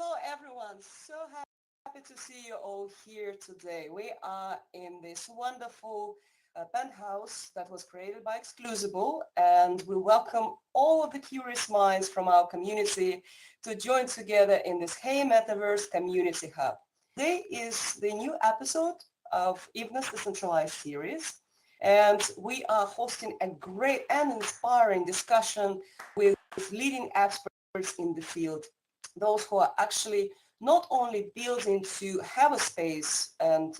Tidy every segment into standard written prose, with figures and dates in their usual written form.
Hello, everyone. So happy to see you all here today. We are in this wonderful penthouse that was created by Exclusible, and we welcome all of the curious minds from our community to join together in this Hey Metaverse Community Hub. Today is the new episode of Evenness, the centralized series, and we are hosting a great and inspiring discussion with leading experts in the field, those who are actually not only building to have a space and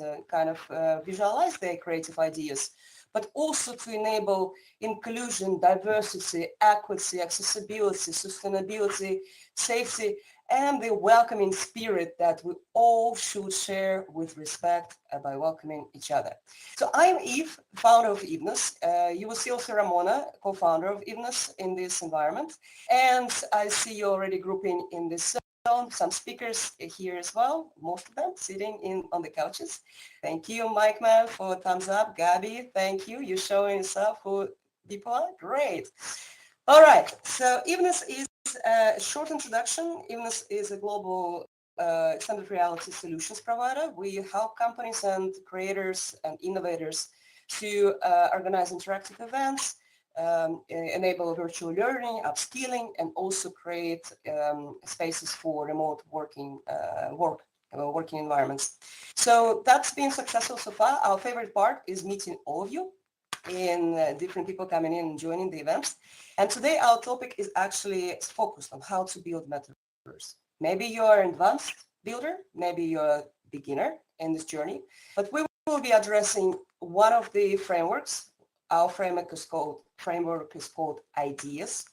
visualize their creative ideas, but also to enable inclusion, diversity, equity, accessibility, sustainability, safety, and the welcoming spirit that we all should share with respect by welcoming each other. So I'm Eve, founder of Evenness. You will see also Ramona, co-founder of Evenness in this environment. And I see you already grouping in this zone, some speakers here as well, most of them sitting on the couches. Thank you, Mike Man, for thumbs up. Gaby, thank you. You're showing yourself who people are. Great. All right, so Evenness is a short introduction. Evenness is a global extended reality solutions provider. We help companies and creators and innovators to organize interactive events, enable virtual learning, upskilling, and also create spaces for remote working environments. So that's been successful so far. Our favorite part is meeting all of you in different people coming in and joining the events. And today our topic is actually focused on how to build Metaverse. Maybe you're an advanced builder, maybe you're a beginner in this journey, but we will be addressing one of the frameworks. Our framework is called Ideas.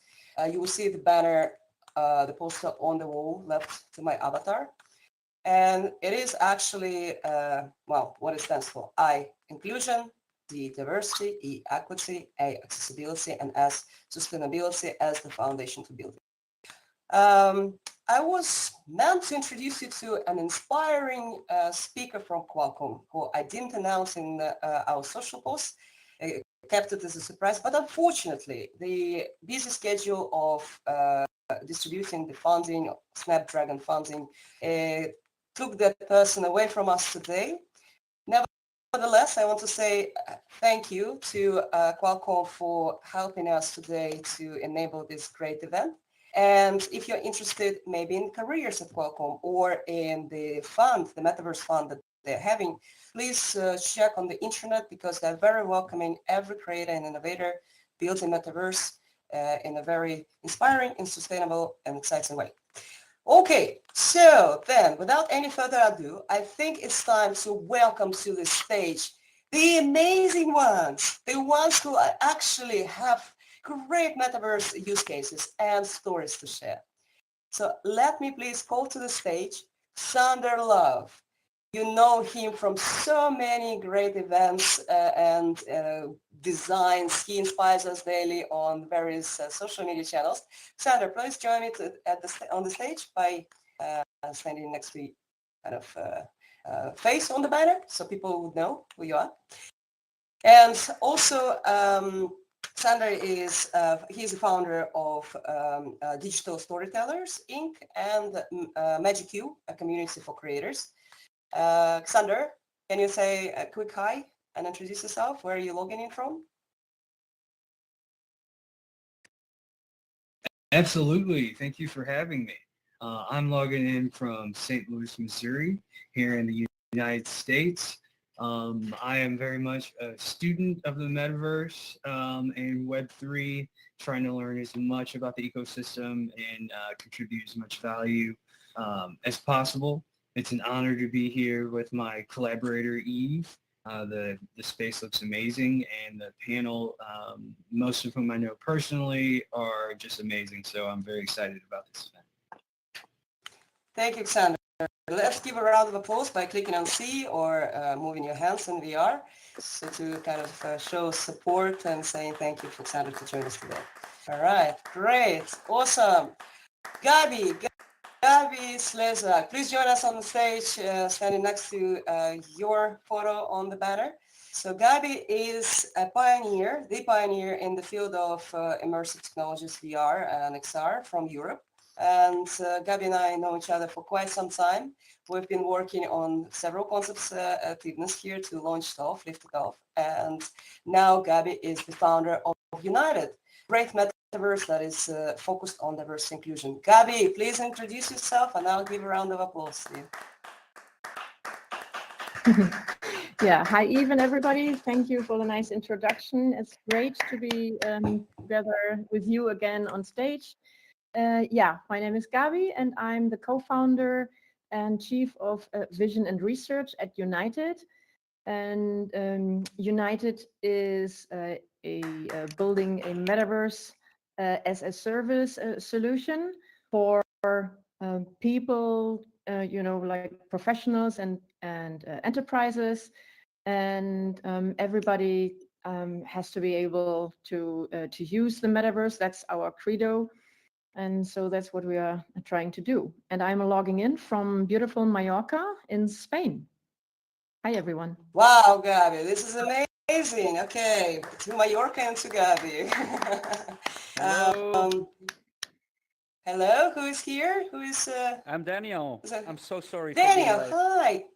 You will see the banner, the poster on the wall left to my avatar. And it is actually, what it stands for. I, inclusion, D, diversity, E, equity, A, accessibility, and S, sustainability as the foundation to build it. I was meant to introduce you to an inspiring speaker from Qualcomm, who I didn't announce in our social posts, kept it as a surprise, but unfortunately, the busy schedule of distributing the funding, Snapdragon funding, took that person away from us today. Nevertheless, I want to say thank you to Qualcomm for helping us today to enable this great event. And if you're interested maybe in careers at Qualcomm or in the fund, the Metaverse fund that they're having, please check on the internet because they're very welcoming every creator and innovator building Metaverse in a very inspiring and sustainable and exciting way. Okay, so then, without any further ado, I think it's time to welcome to the stage the amazing ones, the ones who actually have great Metaverse use cases and stories to share. So let me please call to the stage Xander Love. You know him from so many great events and designs. He inspires us daily on various social media channels. Xander, please join me on the stage by standing next to face on the banner so people would know who you are. And also, Xander is he's the founder of Digital Storytellers, Inc. and magiqu, a community for creators. Xander, can you say a quick hi and introduce yourself? Where are you logging in from? Absolutely. Thank you for having me. I'm logging in from St. Louis, Missouri, here in the United States. I am very much a student of the Metaverse and Web3, trying to learn as much about the ecosystem and contribute as much value as possible. It's an honor to be here with my collaborator, Eve. The space looks amazing, and the panel, most of whom I know personally, are just amazing. So I'm very excited about this event. Thank you, Xander. Let's give a round of applause by clicking on C or moving your hands in VR, so to kind of show support and saying thank you for Xander to join us today. All right, great, awesome. Gaby Slezák, please join us on the stage, standing next to your photo on the banner. So Gaby is a pioneer, the pioneer in the field of immersive technologies, VR and XR from Europe. And Gaby and I know each other for quite some time. We've been working on several concepts at Evenness here to launch stuff, lift it off. And now Gaby is the founder of UNYTED, great metaverse that is focused on diversity inclusion. Gaby, please introduce yourself and I'll give a round of applause to you. Yeah, hi Eve and everybody. Thank you for the nice introduction. It's great to be together with you again on stage. Yeah, my name is Gaby and I'm the co-founder and chief of vision and research at UNYTED. And UNYTED is building a metaverse as a service solution for people, like professionals and enterprises, and everybody has to be able to use the metaverse. That's our credo. And so that's what we are trying to do. And I'm logging in from beautiful Mallorca in Spain. Hi, everyone. Wow, Gaby, this is amazing. Okay, to Mallorca and to Gaby. Hello, who is here? Who is? I'm Daniël. I'm so sorry. Daniël, hi.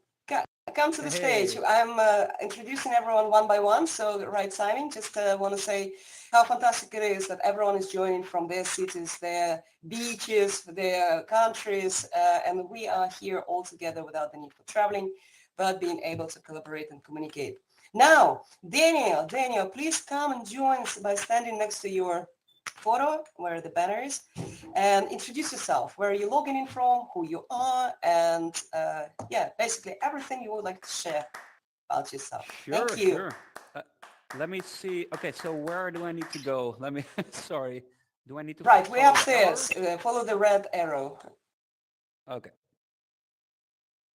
Come to the stage. I'm introducing everyone one by one, so the right timing. Just want to say how fantastic it is that everyone is joining from their cities, their beaches, their countries, and we are here all together without the need for traveling, but being able to collaborate and communicate. Now, Daniël, please come and join us by standing next to your photo where the banner is, and introduce yourself. Where are you logging in from, who you are, and yeah, basically everything you would like to share about yourself. Sure, Thank you. sure. Let me see. Okay, so where do I need to go? Let me, sorry. Do I need to? Right, we're upstairs. Follow the red arrow. Okay.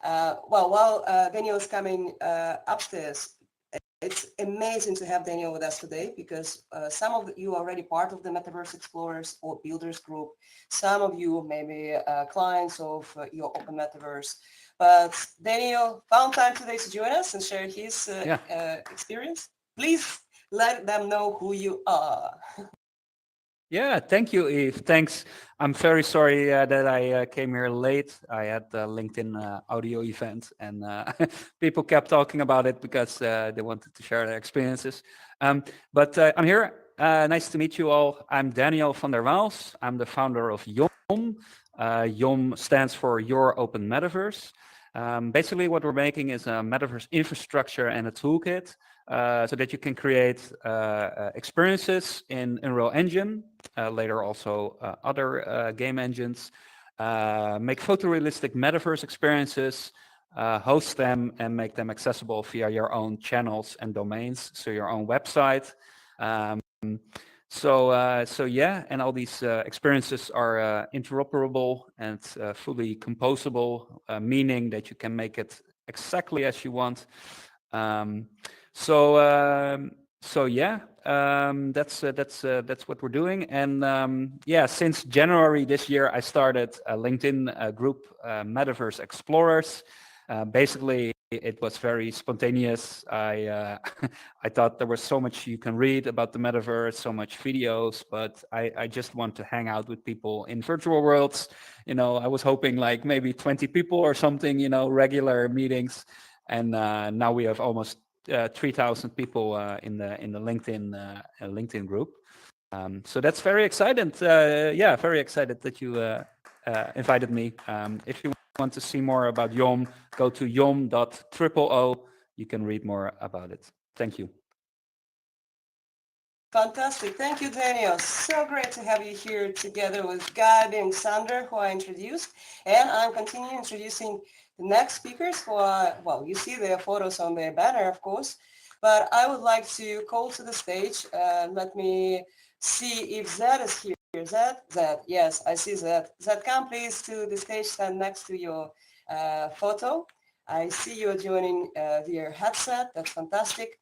Well, while Daniël is coming upstairs, it's amazing to have Daniël with us today because some of you are already part of the Metaverse Explorers or Builders group. Some of you may be clients of your Open Metaverse. But Daniël found time today to join us and share his experience. Please let them know who you are. Yeah, thank you, Eve. Thanks. I'm very sorry that I came here late. I had the LinkedIn audio event and people kept talking about it because they wanted to share their experiences. But I'm here. Nice to meet you all. I'm Daniël van der Waals. I'm the founder of YOM. YOM stands for Your Open Metaverse. Basically, what we're making is a metaverse infrastructure and a toolkit so that you can create experiences in Unreal Engine, later also other game engines, make photorealistic metaverse experiences, host them and make them accessible via your own channels and domains, so your own website. So yeah, and all these experiences are interoperable and fully composable, meaning that you can make it exactly as you want. So yeah, that's what we're doing. And yeah, since January this year, I started a LinkedIn group, Metaverse Explorers. Basically, it was very spontaneous. I thought there was so much you can read about the metaverse, so much videos, but I just want to hang out with people in virtual worlds. I was hoping like maybe 20 people or something, regular meetings. And now we have almost 3,000 people in the LinkedIn group. So that's very exciting. Yeah, very excited that you invited me. If you want to see more about YOM, go to yom.oo. You can read more about it. Thank you. Fantastic. Thank you, Daniël. So great to have you here together with Gaby and Xander, who I introduced. And I'm continuing introducing the next speakers who are, well, you see their photos on their banner, of course. But I would like to call to the stage. Let me see if Zed is here. Zed? Yes, I see Zed. Zed, come please to the stage, stand next to your photo. I see you're joining via headset. That's fantastic.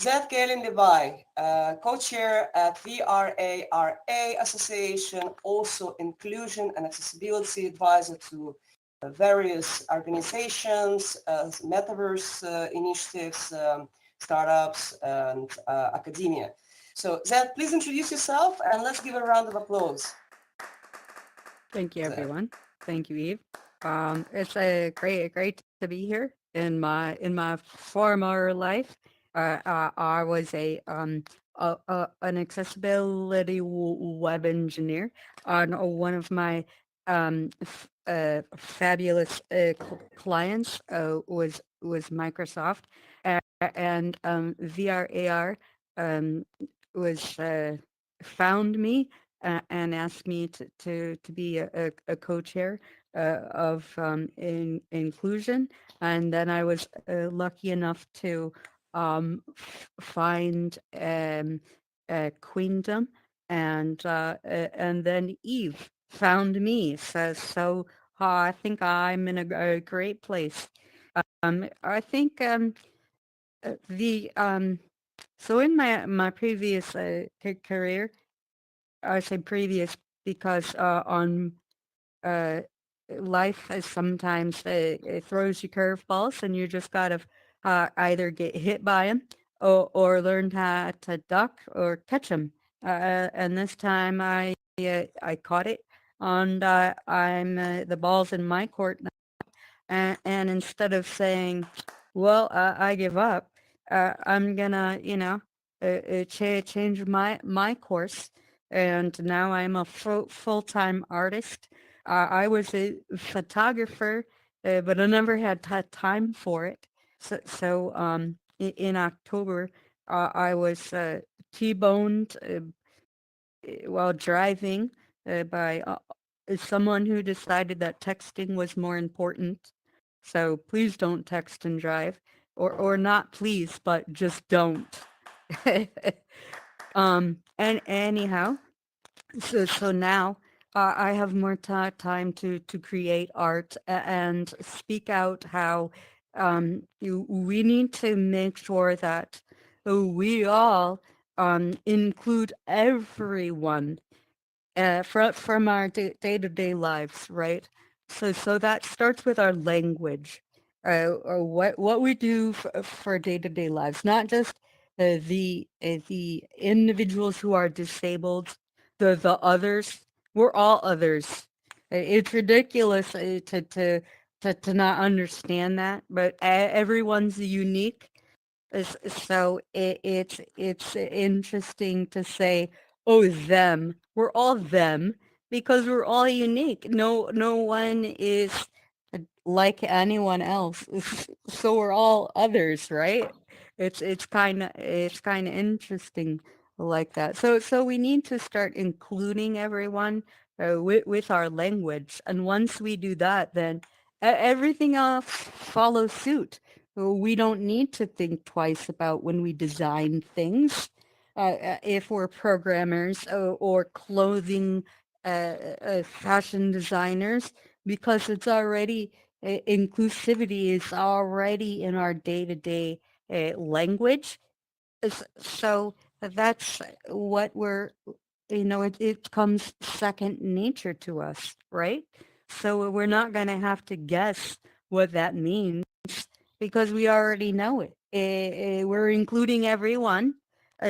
Zed Gaelyn-Levai, co-chair at VRARA Association, also inclusion and accessibility advisor to various organizations, metaverse initiatives, startups, and academia. So Zed, please introduce yourself and let's give a round of applause. Thank you, Exactly. everyone. Thank you, Eve. It's great to be here. In my former life, I was an accessibility web engineer on one of my fabulous clients was Microsoft, and VRAR was found me and asked me to be a co-chair of inclusion. And then I was lucky enough to find Queendom, and then Eve found me. I think I'm in a great place. I think the so in my previous career, I say previous because on uh, life is sometimes it throws you curveballs, and you just gotta either get hit by them or learn how to duck or catch them. And this time I caught it, and I'm the ball's in my court now. And instead of saying, "Well, I give up," I'm gonna, change my course, and now I'm a full-time artist. I was a photographer, but I never had time for it. In October, I was T-boned while driving by someone who decided that texting was more important. So please don't text and drive, or not please, but just don't. And anyhow, so now I have more time to create art and speak out how we need to make sure that we all include everyone from our day-to-day lives, right? So that starts with our language, or what we do for day-to-day lives, not just the individuals who are disabled, the others. We're all others. It's ridiculous to not understand that, but everyone's unique. So it's interesting to say, oh, them. We're all them because we're all unique. No one is like anyone else. So we're all others, right? It's kind of interesting like that. So we need to start including everyone with our language, and once we do that, then everything else follows suit. We don't need to think twice about when we design things. If we're programmers or clothing fashion designers, because it's already inclusivity is already in our day-to-day language. So that's what it comes second nature to us, right? So we're not going to have to guess what that means because we already know it. We're including everyone,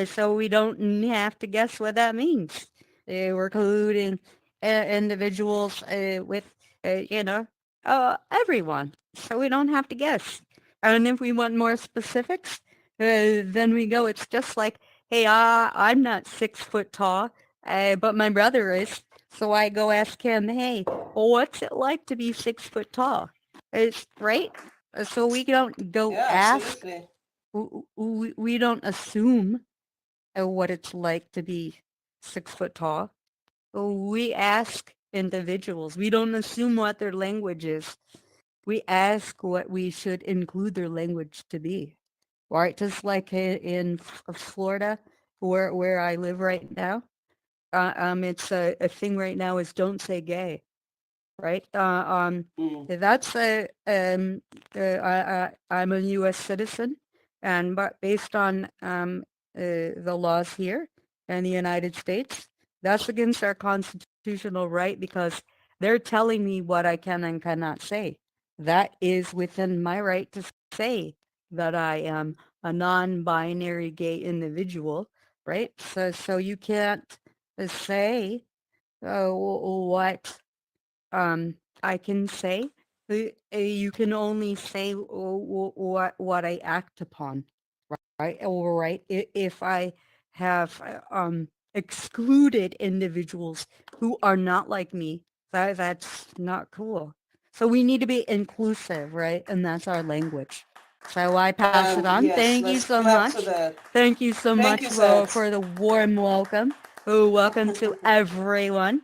so we don't have to guess what that means. We're including individuals with, everyone, so we don't have to guess. And if we want more specifics, then we go, it's just like, hey, I'm not 6 foot tall, but my brother is. So I go ask him, hey, well, what's it like to be 6 foot tall? It's right. So we don't go Yeah, ask, absolutely. we don't assume what it's like to be 6 foot tall. We ask individuals. We don't assume what their language is. We ask what we should include their language to be. Right? Just like in Florida, where I live right now. It's a thing right now is don't say gay. Right? Mm. That's I'm a U.S. citizen, and but based on the laws here in the United States, that's against our constitutional right because they're telling me what I can and cannot say. That is within my right to say that I am a non-binary gay individual, right? So you can't say what I can say. You can only say what I act upon, right? Or right, if I have excluded individuals who are not like me, that's not cool. So we need to be inclusive, right? And that's our language. So I pass it And on. yes, Thank you let's so clap to much. that. Thank you so Thank much you, Zed. for the warm welcome. Welcome to everyone.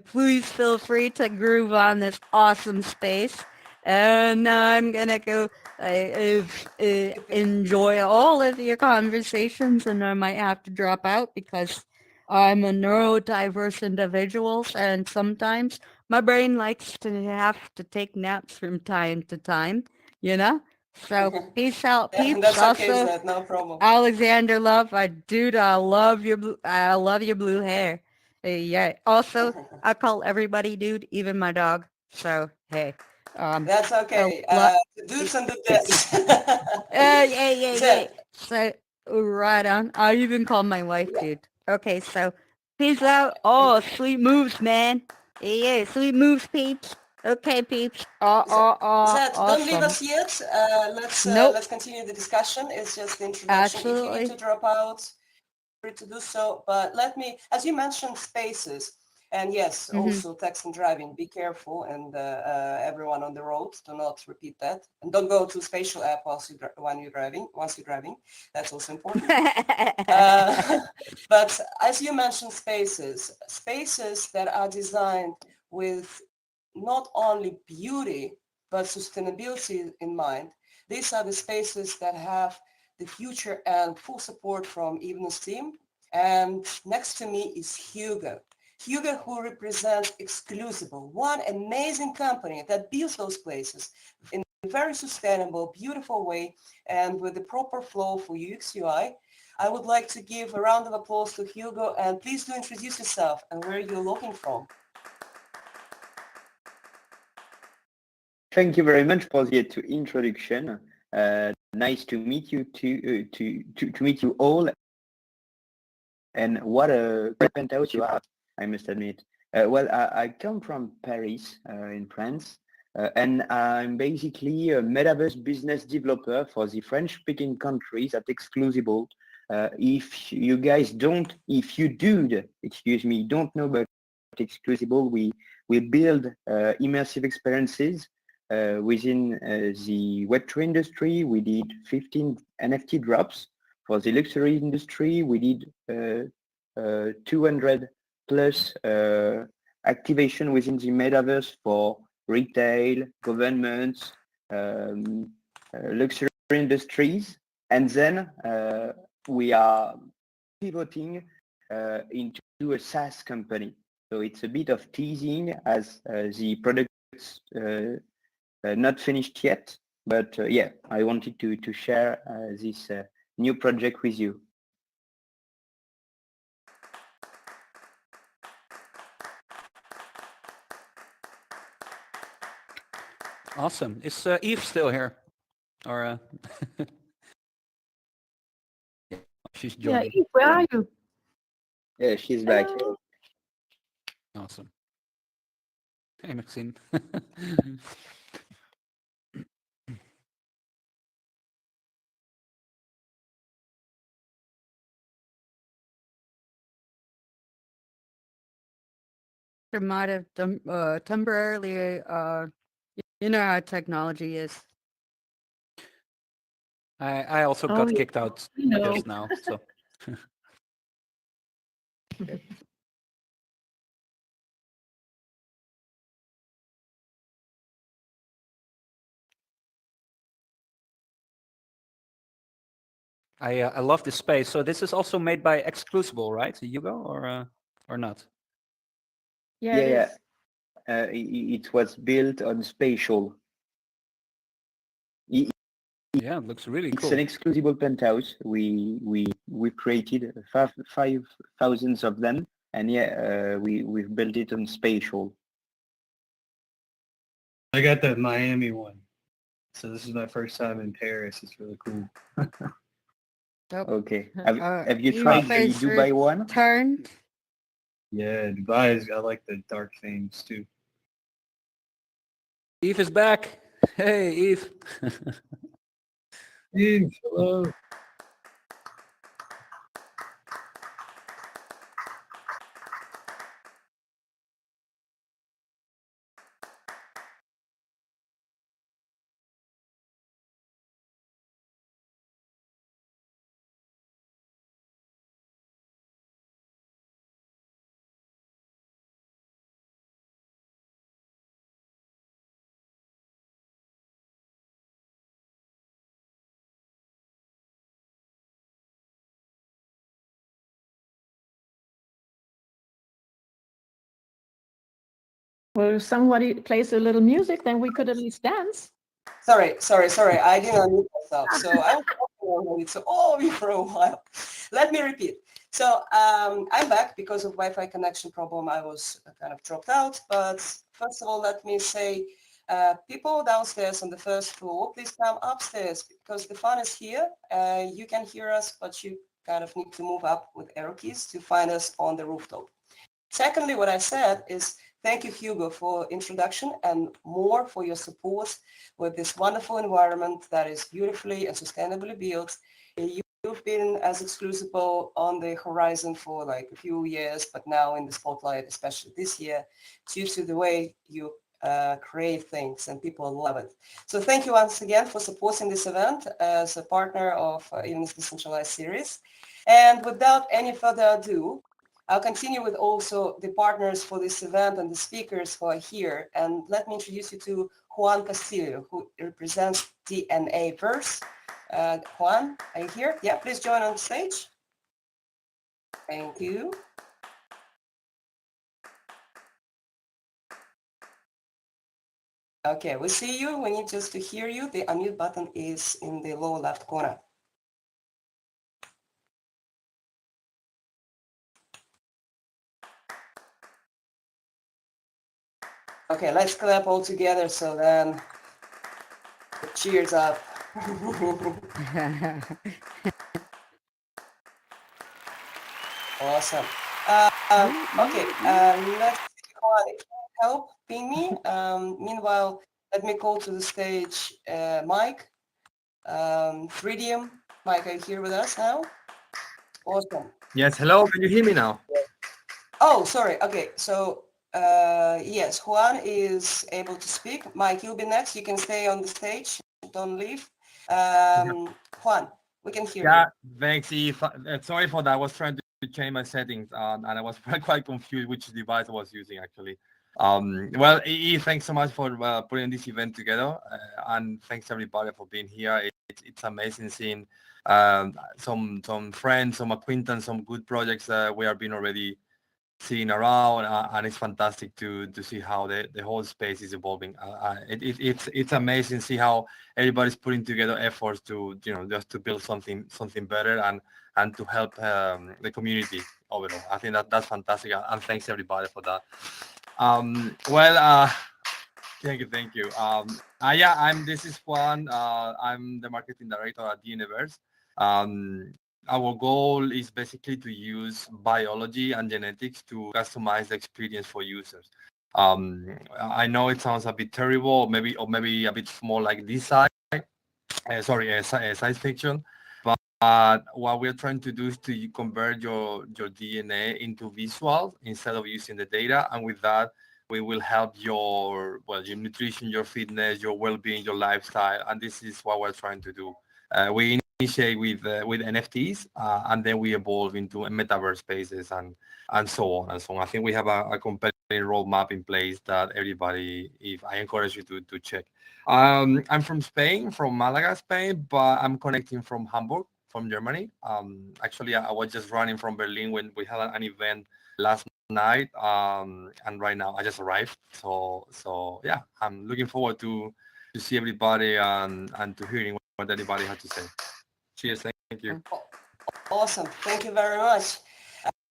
Please feel free to groove on this awesome space. And I'm gonna go enjoy all of your conversations, and I might have to drop out because I'm a neurodiverse individual, and sometimes my brain likes to have to take naps from time to time, you know? So peace out, Yeah, peeps. that's okay, Also, Zed. No problem. Alexander Love, I love your I love your blue hair. Yeah. Also, I call everybody dude, even my dog. So hey, That's a okay. lot. Dudes and dudettes. Yeah. Zed, So right on. I even call my wife dude. Okay, so peace out. Oh, sweet moves, man. Yeah, sweet moves, peeps. Okay, peeps. Zed, don't leave Awesome. us yet. Nope. Let's continue the discussion. It's just the introduction. If you need to Absolutely. drop out, free to do so. But let me, as you mentioned, spaces, and yes, Mm-hmm. also text and driving. Be careful, and everyone on the road, do not repeat that, and don't go to spatial app when you're driving. Once you're driving, that's also important. But as you mentioned, spaces that are designed with not only beauty but sustainability in mind. These are the spaces that have the future and full support from Evenness team. And next to me is Hugo. Hugo, who represents Exclusible, one amazing company that builds those places in a very sustainable, beautiful way, and with the proper flow for UX UI. I would like to give a round of applause to Hugo, and please do introduce yourself and where you're looking from. Thank you very much for the introduction. Nice to meet you to meet you all. And what a great penthouse you have, I must admit. Well, I come from Paris in France, and I'm basically a metaverse business developer for the French-speaking countries at Exclusible. If you guys don't, if you do, excuse me, don't know about Exclusible, we build immersive experiences within the Web3 industry. We did 15 NFT drops. For the luxury industry, we did 200 plus activation within the metaverse for retail, governments, luxury industries. And then we are pivoting into a SaaS company. So it's a bit of teasing as the product's not finished yet. But yeah, I wanted to share this new project with you. Awesome. Is Eve still here? Or she's Yeah, joining. Eve, where are you? Yeah, she's back. Hello. Awesome. Hey, Maxine. There might have temporarily, you know how technology is. I also Oh, got yeah. kicked out We know. just now, so. I love this space. So this is also made by Exclusible, right, Hugo, or not? Yeah, it Yeah, is. it was built on spatial. Yeah, it looks really It's cool. an exclusive penthouse. We created 5,000 of them, and yeah, we've built it on spatial. I got the Miami one. So this is my first time in Paris. It's really cool. Dope. Okay. Have you Eve tried the is Dubai one? returned. Yeah, Dubai I like the dark themes too. Eve is back. Hey, Eve. Eve, hello. Well, if somebody plays a little music, then we could at least dance. Sorry. I didn't unmute myself. So I was talking already to all of you for a while. Let me repeat. So I'm back because of Wi-Fi connection problem. I was kind of dropped out. But first of all, let me say, people downstairs on the first floor, please come upstairs because the fun is here. You can hear us, but you kind of need to move up with arrow keys to find us on the rooftop. Secondly, what I said is thank you, Hugo, for introduction and more for your support with this wonderful environment that is beautifully and sustainably built. You've been as Exclusible on the horizon for like a few years, but now in the spotlight, especially this year, due to the way you create things and people love it. So thank you once again for supporting this event as a partner of Evenness Decentralized series. And without any further ado, I'll continue with also the partners for this event and the speakers who are here. And let me introduce you to Juan Castillo, who represents DNAVERSE. Juan, are you here? Yeah, please join on stage. Thank you. Okay, we see you. We need just to hear you. The unmute button is in the lower left corner. Okay, let's clap all together so then cheers up. Awesome. Okay, let's see Juan, if you can help ping me. Meanwhile, let me call to the stage Mike. Threedium. Mike, are you here with us now? Awesome. Yes, hello, can you hear me now? Oh, sorry. Okay, so yes, Juan is able to speak. Mike, you'll be next. You can stay on the stage. Don't leave. Juan, we can hear Yeah, you. thanks, Eve. Sorry for that. I was trying to change my settings and I was quite confused which device I was using actually. Well, Eve, thanks so much for putting this event together and thanks everybody for being here. It's amazing seeing some friends, some acquaintance, some good projects we have been already seeing around, and it's fantastic to see how the whole space is evolving. It's amazing to see how everybody's putting together efforts to just to build something better and to help the community overall. I think that's fantastic, and thanks everybody for that. Well, thank you. Yeah, this is Juan. I'm the marketing director at DNAVERSE. Our goal is basically to use biology and genetics to customize the experience for users. I know it sounds a bit terrible, or maybe a bit more like this side. Science fiction. But what we're trying to do is to convert your DNA into visual instead of using the data, and with that, we will help your nutrition, your fitness, your well-being, your lifestyle, and this is what we're trying to do. We initiate with NFTs, and then we evolve into metaverse spaces and so on and so on. I think we have a compelling roadmap in place that everybody, if I encourage you to check. I'm from Spain, from Malaga, Spain, but I'm connecting from Hamburg, from Germany. Actually, I was just running from Berlin when we had an event last night, and right now I just arrived. So yeah, I'm looking forward to see everybody and to hearing what anybody had to say. Cheers, thank you. Awesome, thank you very much.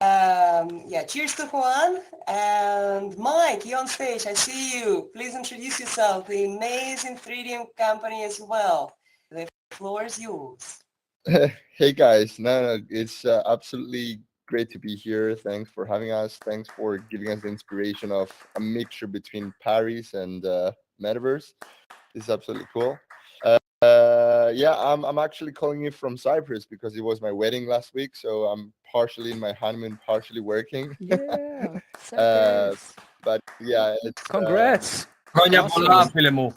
Yeah, cheers to Juan. And Mike, you're on stage, I see you. Please introduce yourself, the amazing Threedium company as well. The floor is yours. Hey guys, no, it's absolutely great to be here. Thanks for having us. Thanks for giving us the inspiration of a mixture between Paris and Metaverse. This is absolutely cool. Yeah, I'm actually calling you from Cyprus because it was my wedding last week, so I'm partially in my honeymoon, partially working. Yeah, uh, Cyprus. but yeah, it's Congrats. Konya Awesome. Bola filmu.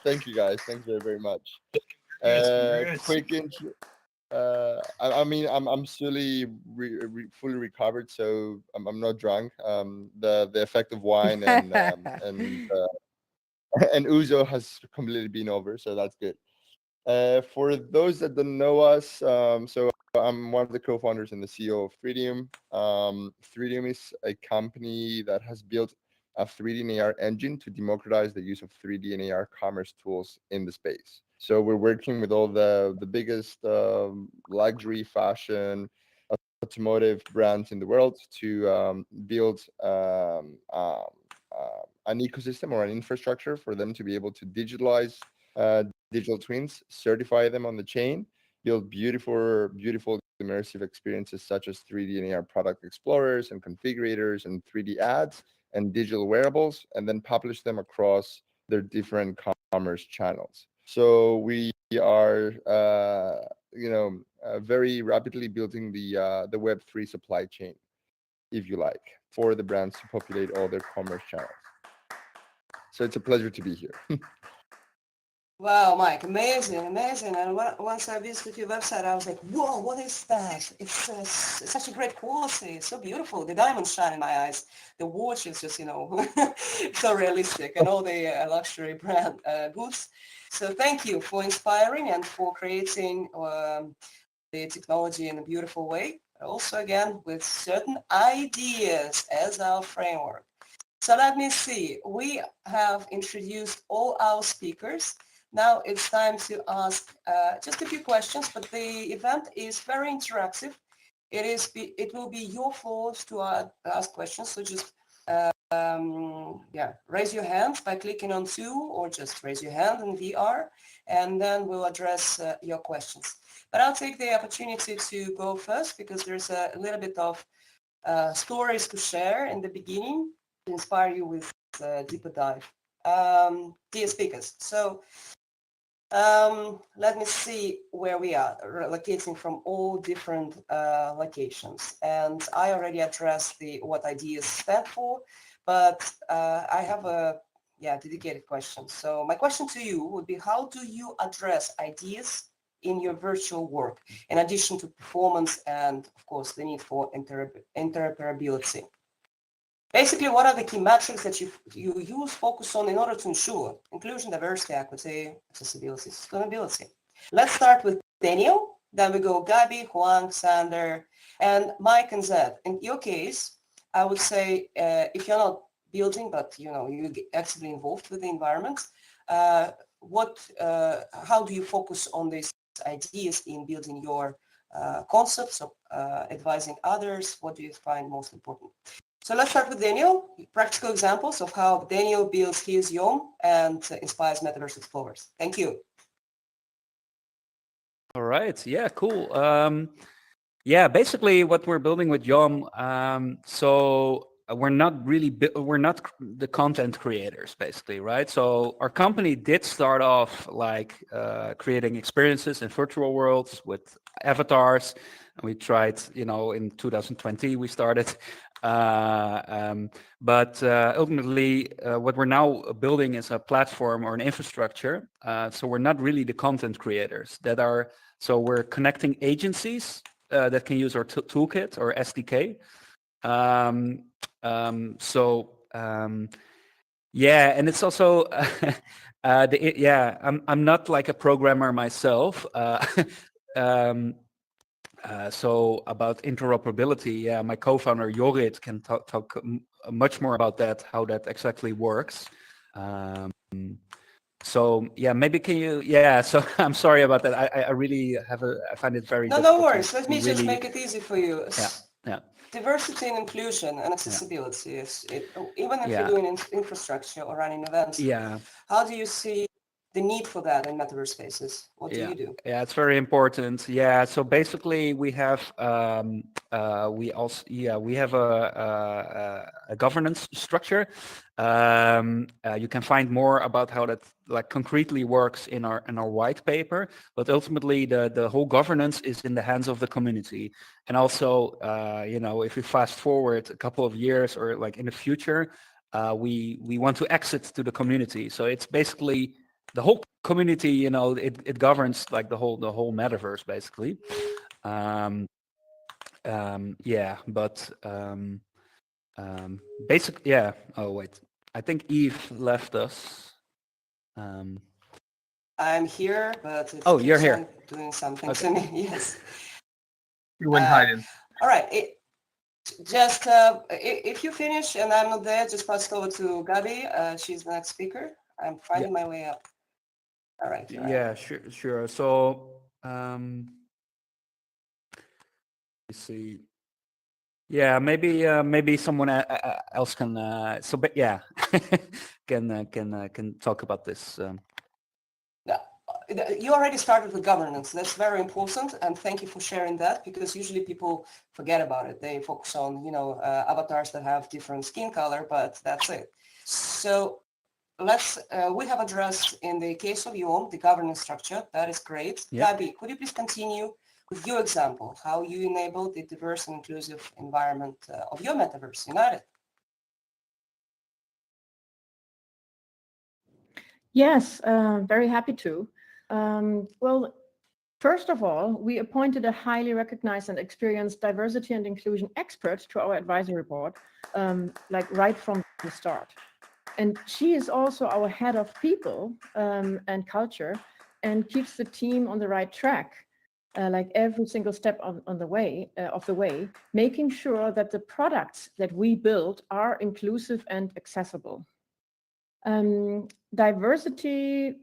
thank you guys. Thanks very, very much. Yes, congrats. Quick intro. I mean, I'm fully fully recovered, so I'm not drunk. The effect of wine and and Uzo has completely been over, so that's good. For those that don't know us, so I'm one of the co-founders and the CEO of Threedium. Threedium is a company that has built a 3D and AR engine to democratize the use of 3D and AR commerce tools in the space. So we're working with all the biggest luxury, fashion, automotive brands in the world to build an ecosystem or an infrastructure for them to be able to digitalize digital twins, certify them on the chain, build beautiful immersive experiences such as 3D and AR product explorers and configurators and 3D ads and digital wearables, and then publish them across their different commerce channels. So we are, very rapidly building the Web3 supply chain, if you like, for the brands to populate all their commerce channels. So it's a pleasure to be here. Wow, Mike, amazing. And once I visited your website, I was like, whoa, what is that? It's such a great quality. It's so beautiful. The diamonds shine in my eyes. The watch is just, so realistic, and all the luxury brand goods. So thank you for inspiring and for creating the technology in a beautiful way. Also, again, with certain ideas as our framework. So let me see. We have introduced all our speakers. Now it's time to ask just a few questions, but the event is very interactive. It will be your floors to ask questions. So just raise your hand by clicking on 2, or just raise your hand in VR, and then we'll address your questions. But I'll take the opportunity to go first because there's a little bit of stories to share in the beginning to inspire you with a deeper dive. Dear speakers, so let me see where we are, relocating from all different locations. And I already addressed what ideas stand for, but I have a dedicated question. So my question to you would be, how do you address ideas in your virtual work, in addition to performance and, of course, the need for interoperability? Basically, what are the key metrics that you use, focus on in order to ensure inclusion, diversity, equity, accessibility, sustainability? Let's start with Daniël, then we go Gaby, Juan, Xander, and Mike and Zed. In your case, I would say if you're not building, but you get actively involved with the environment, how do you focus on these ideas in building your concepts, of advising others? What do you find most important? So let's start with Daniël. Practical examples of how Daniël builds his YOM and inspires Metaverse explorers. Thank you. All right. Yeah, cool. Basically what we're building with YOM, so we're not the content creators, basically, right? So our company did start off like creating experiences in virtual worlds with avatars. And we tried, in 2020 we started. But ultimately, what we're now building is a platform or an infrastructure. So we're not really the content creators so we're connecting agencies that can use our toolkit or SDK. And it's also, I'm not like a programmer myself. So about interoperability, my co-founder Jorrit can talk much more about that, how that exactly works. Maybe can you? So I'm sorry about that. I really I find it very No worries. Let me just make it easy for you. Yeah. Diversity and inclusion and accessibility even if you're doing infrastructure or running events. Yeah. How do you see the need for that in metaverse spaces? What do you do? Yeah, it's very important. Yeah, so basically we have we have a governance structure. You can find more about how that like concretely works in our white paper, but ultimately the whole governance is in the hands of the community. And also, you know, if we fast forward a couple of years or like in the future, we want to exit to the community. So it's basically the whole community, you know, it governs like the whole metaverse basically. Yeah, but basically, yeah. Oh wait, I think Eve left us. I'm here, but it Oh, you're keeps here. on doing something Okay. to me. Yes. You went hiding. All right. Just if you finish and I'm not there, just pass it over to Gaby. She's the next speaker. I'm finding my way up. All right. Yeah, sure. So, let's see. Yeah, maybe someone else can. So, but yeah, can talk about this. You already started with governance. That's very important, and thank you for sharing that, because usually people forget about it. They focus on, you know, avatars that have different skin color, but that's it. So let's we have addressed in the case of Yuan the governance structure. That is great. Yeah. Gaby, could you please continue with your example, how you enable the diverse and inclusive environment of your metaverse, United? Yes, very happy to. Well, first of all, we appointed a highly recognized and experienced diversity and inclusion expert to our advisory board, like right from the start. And she is also our head of people and culture, and keeps the team on the right track, like every single step on the way of the way, making sure that the products that we build are inclusive and accessible. Diversity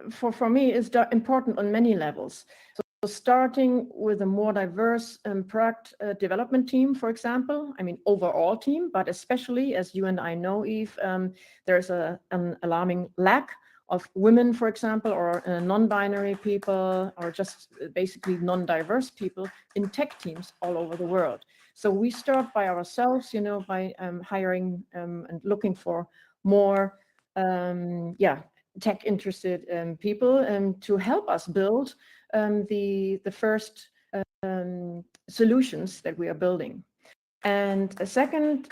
for me is important on many levels. So starting with a more diverse product development team, for example, I mean overall team, but especially, as you and I know, Eve, there's an alarming lack of women, for example, or non-binary people, or just basically non-diverse people in tech teams all over the world. So we start by ourselves, you know, by hiring and looking for more tech interested people to help us build the first solutions that we are building. And a second,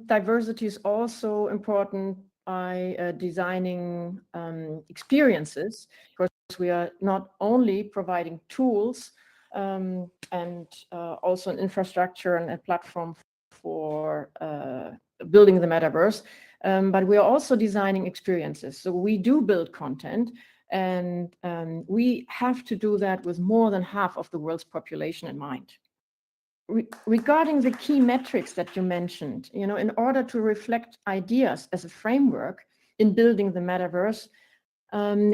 diversity is also important by designing experiences. Of course, we are not only providing tools and also an infrastructure and a platform for building the metaverse, but we are also designing experiences. So we do build content, and we have to do that with more than half of the world's population in mind. Regarding the key metrics that you mentioned, you know, in order to reflect ideas as a framework in building the metaverse,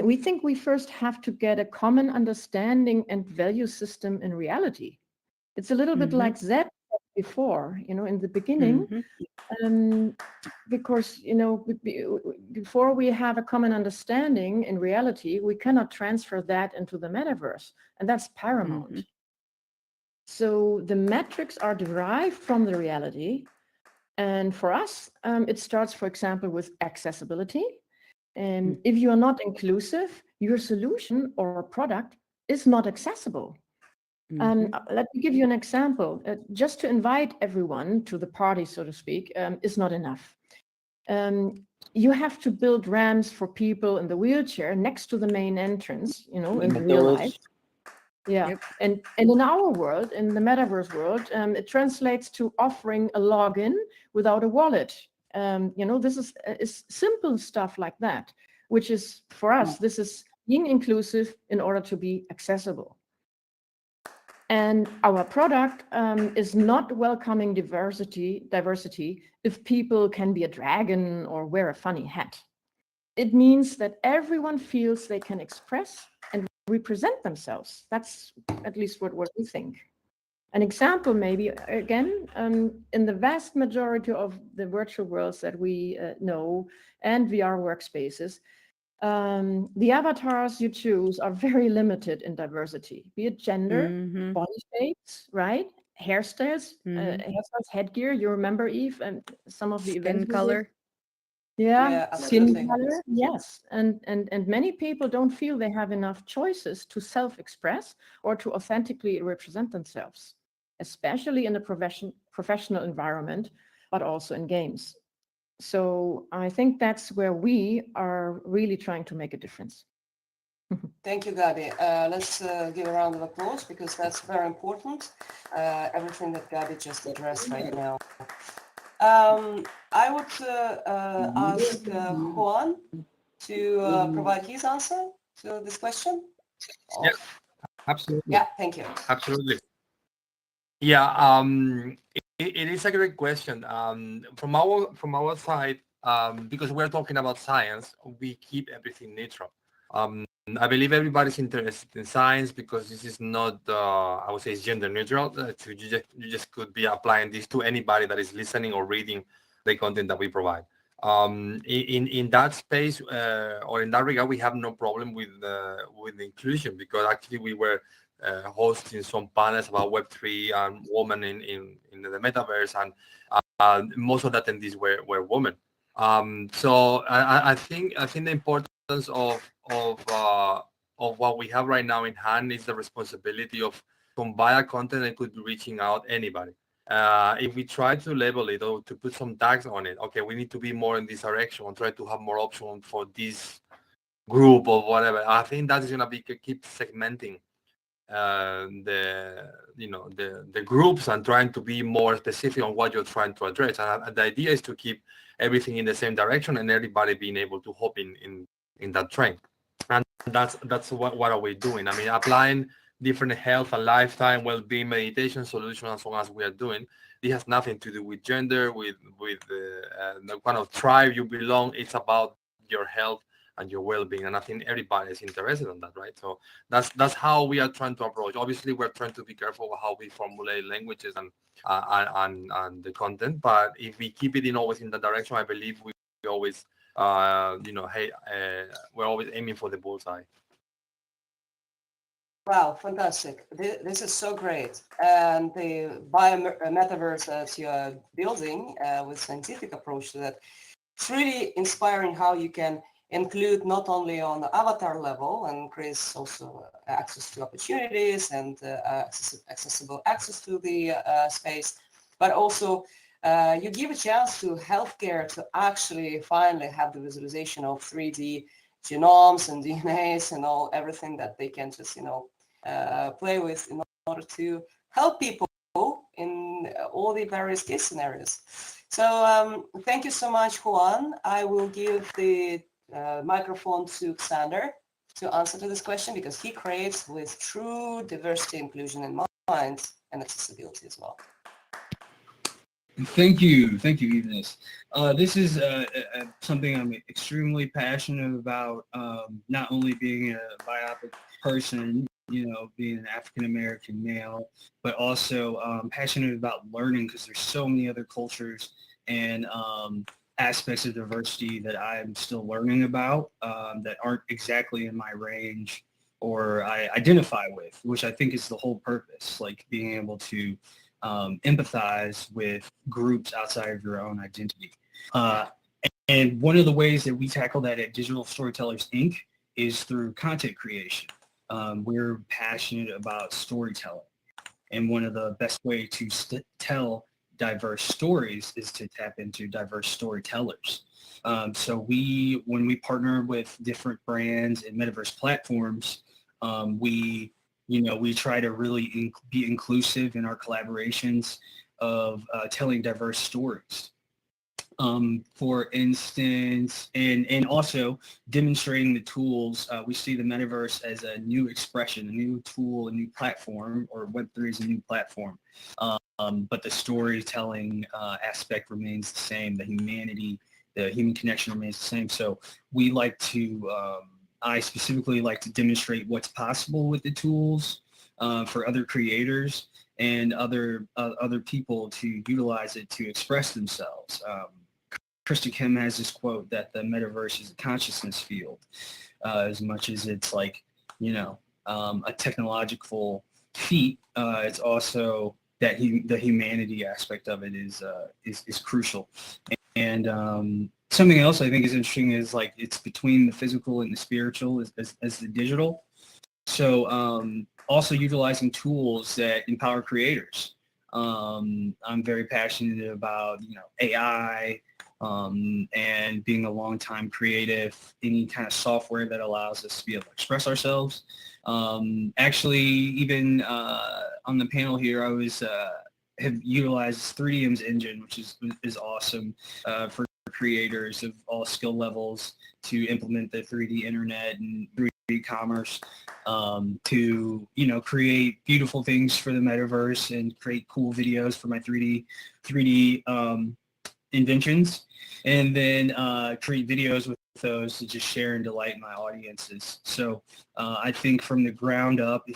we think we first have to get a common understanding and value system in reality. It's a little bit like Zed before, you know, in the beginning, because, you know, before we have a common understanding in reality, we cannot transfer that into the metaverse, and that's paramount. So the metrics are derived from the reality, and for us, it starts, for example, with accessibility. And if you are not inclusive, your solution or product is not accessible. Let me give you an example. Just to invite everyone to the party, so to speak, is not enough. You have to build ramps for people in the wheelchair next to the main entrance, you know, in real life. Yeah, and in our world, in the metaverse world, it translates to offering a login without a wallet. You know, this is simple stuff like that, which is, for us, this is being inclusive in order to be accessible. And our product is not welcoming diversity if people can be a dragon or wear a funny hat. It means that everyone feels they can express and represent themselves. That's at least what we think. An example, maybe, again, in the vast majority of the virtual worlds that we know and VR workspaces, The avatars you choose are very limited in diversity, be it gender, Mhm. body shapes, right? Hairstyles, hairstyles, headgear. You remember, Eve, and some of the Skin events we did? color. Yeah, Yeah, skin absolutely. color, yes. And many people don't feel they have enough choices to self-express or to authentically represent themselves, especially in the professional environment, but also in games. So I think that's where we are really trying to make a difference. Thank you, Gaby. Let's give a round of applause because that's very important. Everything that Gaby just addressed right now. I would ask Juan to provide his answer to this question. Yeah, absolutely. Yeah, thank you. Absolutely. Yeah, it is a great question. From our side, because we're talking about science, we keep everything neutral. I believe everybody's interested in science because this is not, I would say, it's gender neutral. So you just could be applying this to anybody that is listening or reading the content that we provide. In that space or in that regard, we have no problem with the inclusion because actually we were hosting some panels about Web3 and women in the metaverse, and most of the attendees were women. So I think the importance of what we have right now in hand is the responsibility of combine content that could be reaching out anybody. If we try to label it or to put some tags on it, okay, we need to be more in this direction and try to have more options for this group or whatever. I think that's gonna be keep segmenting the groups and trying to be more specific on what you're trying to address. And the idea is to keep everything in the same direction and everybody being able to hop in that train. And that's what are we doing. I mean, applying different health and lifetime well-being meditation solutions as long as we are doing. It has nothing to do with gender, with the kind of tribe you belong. It's about your health and your well-being, and I think everybody is interested in that, right? So that's how we are trying to approach. Obviously, we're trying to be careful with how we formulate languages and the content, but if we keep it in always in the direction, I believe we always, we're always aiming for the bullseye. Wow, fantastic. This is so great. And the bio-metaverse that you're building with scientific approach to that, it's really inspiring how you can include not only on the avatar level and increase also access to opportunities and accessible access to the space, but also you give a chance to healthcare to actually finally have the visualization of 3D genomes and DNAs and everything that they can just, play with in order to help people in all the various case scenarios. So thank you so much, Juan. I will give the microphone to Xander to answer to this question because he creates with true diversity, inclusion in mind and accessibility as well. Thank you, Evenness. This is something I'm extremely passionate about. Not only being a biopic person, being an African-American male, but also passionate about learning because there's so many other cultures and aspects of diversity that I'm still learning about that aren't exactly in my range or I identify with, which I think is the whole purpose, like being able to empathize with groups outside of your own identity. And one of the ways that we tackle that at Digital Storytellers, Inc. is through content creation. We're passionate about storytelling. And one of the best ways to tell diverse stories is to tap into diverse storytellers. So when we partner with different brands and metaverse platforms, we try to really be inclusive in our collaborations of telling diverse stories. For instance, and also demonstrating the tools. We see the metaverse as a new expression, a new tool, a new platform, or Web3 is a new platform. But the storytelling aspect remains the same. The human connection remains the same. So we like to, I specifically like to demonstrate what's possible with the tools for other creators and other people to utilize it to express themselves. Krista Kim has this quote that the metaverse is a consciousness field, as much as it's like, a technological feat. It's also that the humanity aspect of it is crucial. And something else I think is interesting is like it's between the physical and the spiritual as the digital. So also utilizing tools that empower creators. I'm very passionate about AI and being a longtime creative, any kind of software that allows us to be able to express ourselves. Actually, even on the panel here, I was have utilized Threedium's engine, which is awesome for creators of all skill levels to implement the 3D internet and 3D commerce, to create beautiful things for the metaverse and create cool videos for my 3D inventions, and then create videos with those to just share and delight my audiences. So I think from the ground up,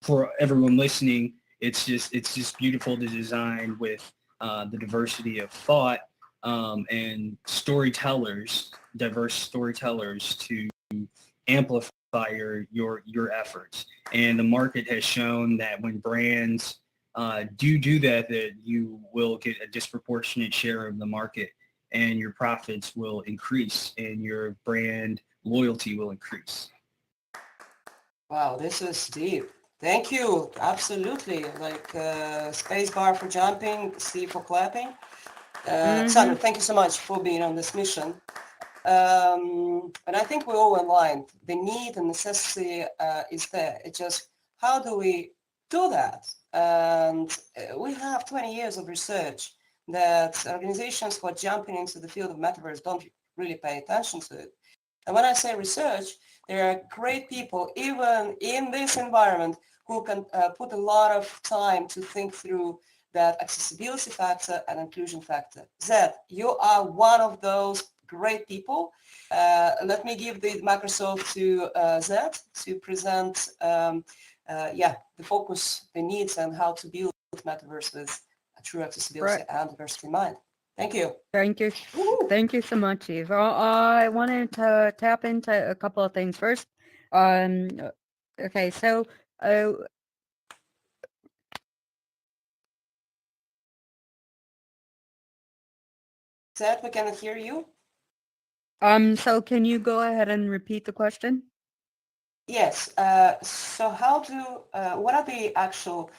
for everyone listening, it's just beautiful to design with the diversity of thought and storytellers, diverse storytellers to amplify your efforts. And the market has shown that when brands do that you will get a disproportionate share of the market, and your profits will increase and your brand loyalty will increase. Wow, this is deep. Thank you. Absolutely. Like space bar for jumping, C for clapping. Xander, thank you so much for being on this mission. And I think we're all aligned. The need and necessity is there. It's just how do we do that? And we have 20 years of research that organizations who are jumping into the field of metaverse don't really pay attention to it. And when I say research, there are great people, even in this environment, who can put a lot of time to think through that accessibility factor and inclusion factor. Zed, you are one of those great people. Let me give the Microsoft to Zed to present the focus, the needs, and how to build metaverse with a true accessibility and diversity in mind. Thank you. Thank you. Woo-hoo. Thank you so much, Eve. I wanted to tap into a couple of things first. Okay, so Zed, we cannot hear you. so can you go ahead and repeat the question? Yes. So what are the actual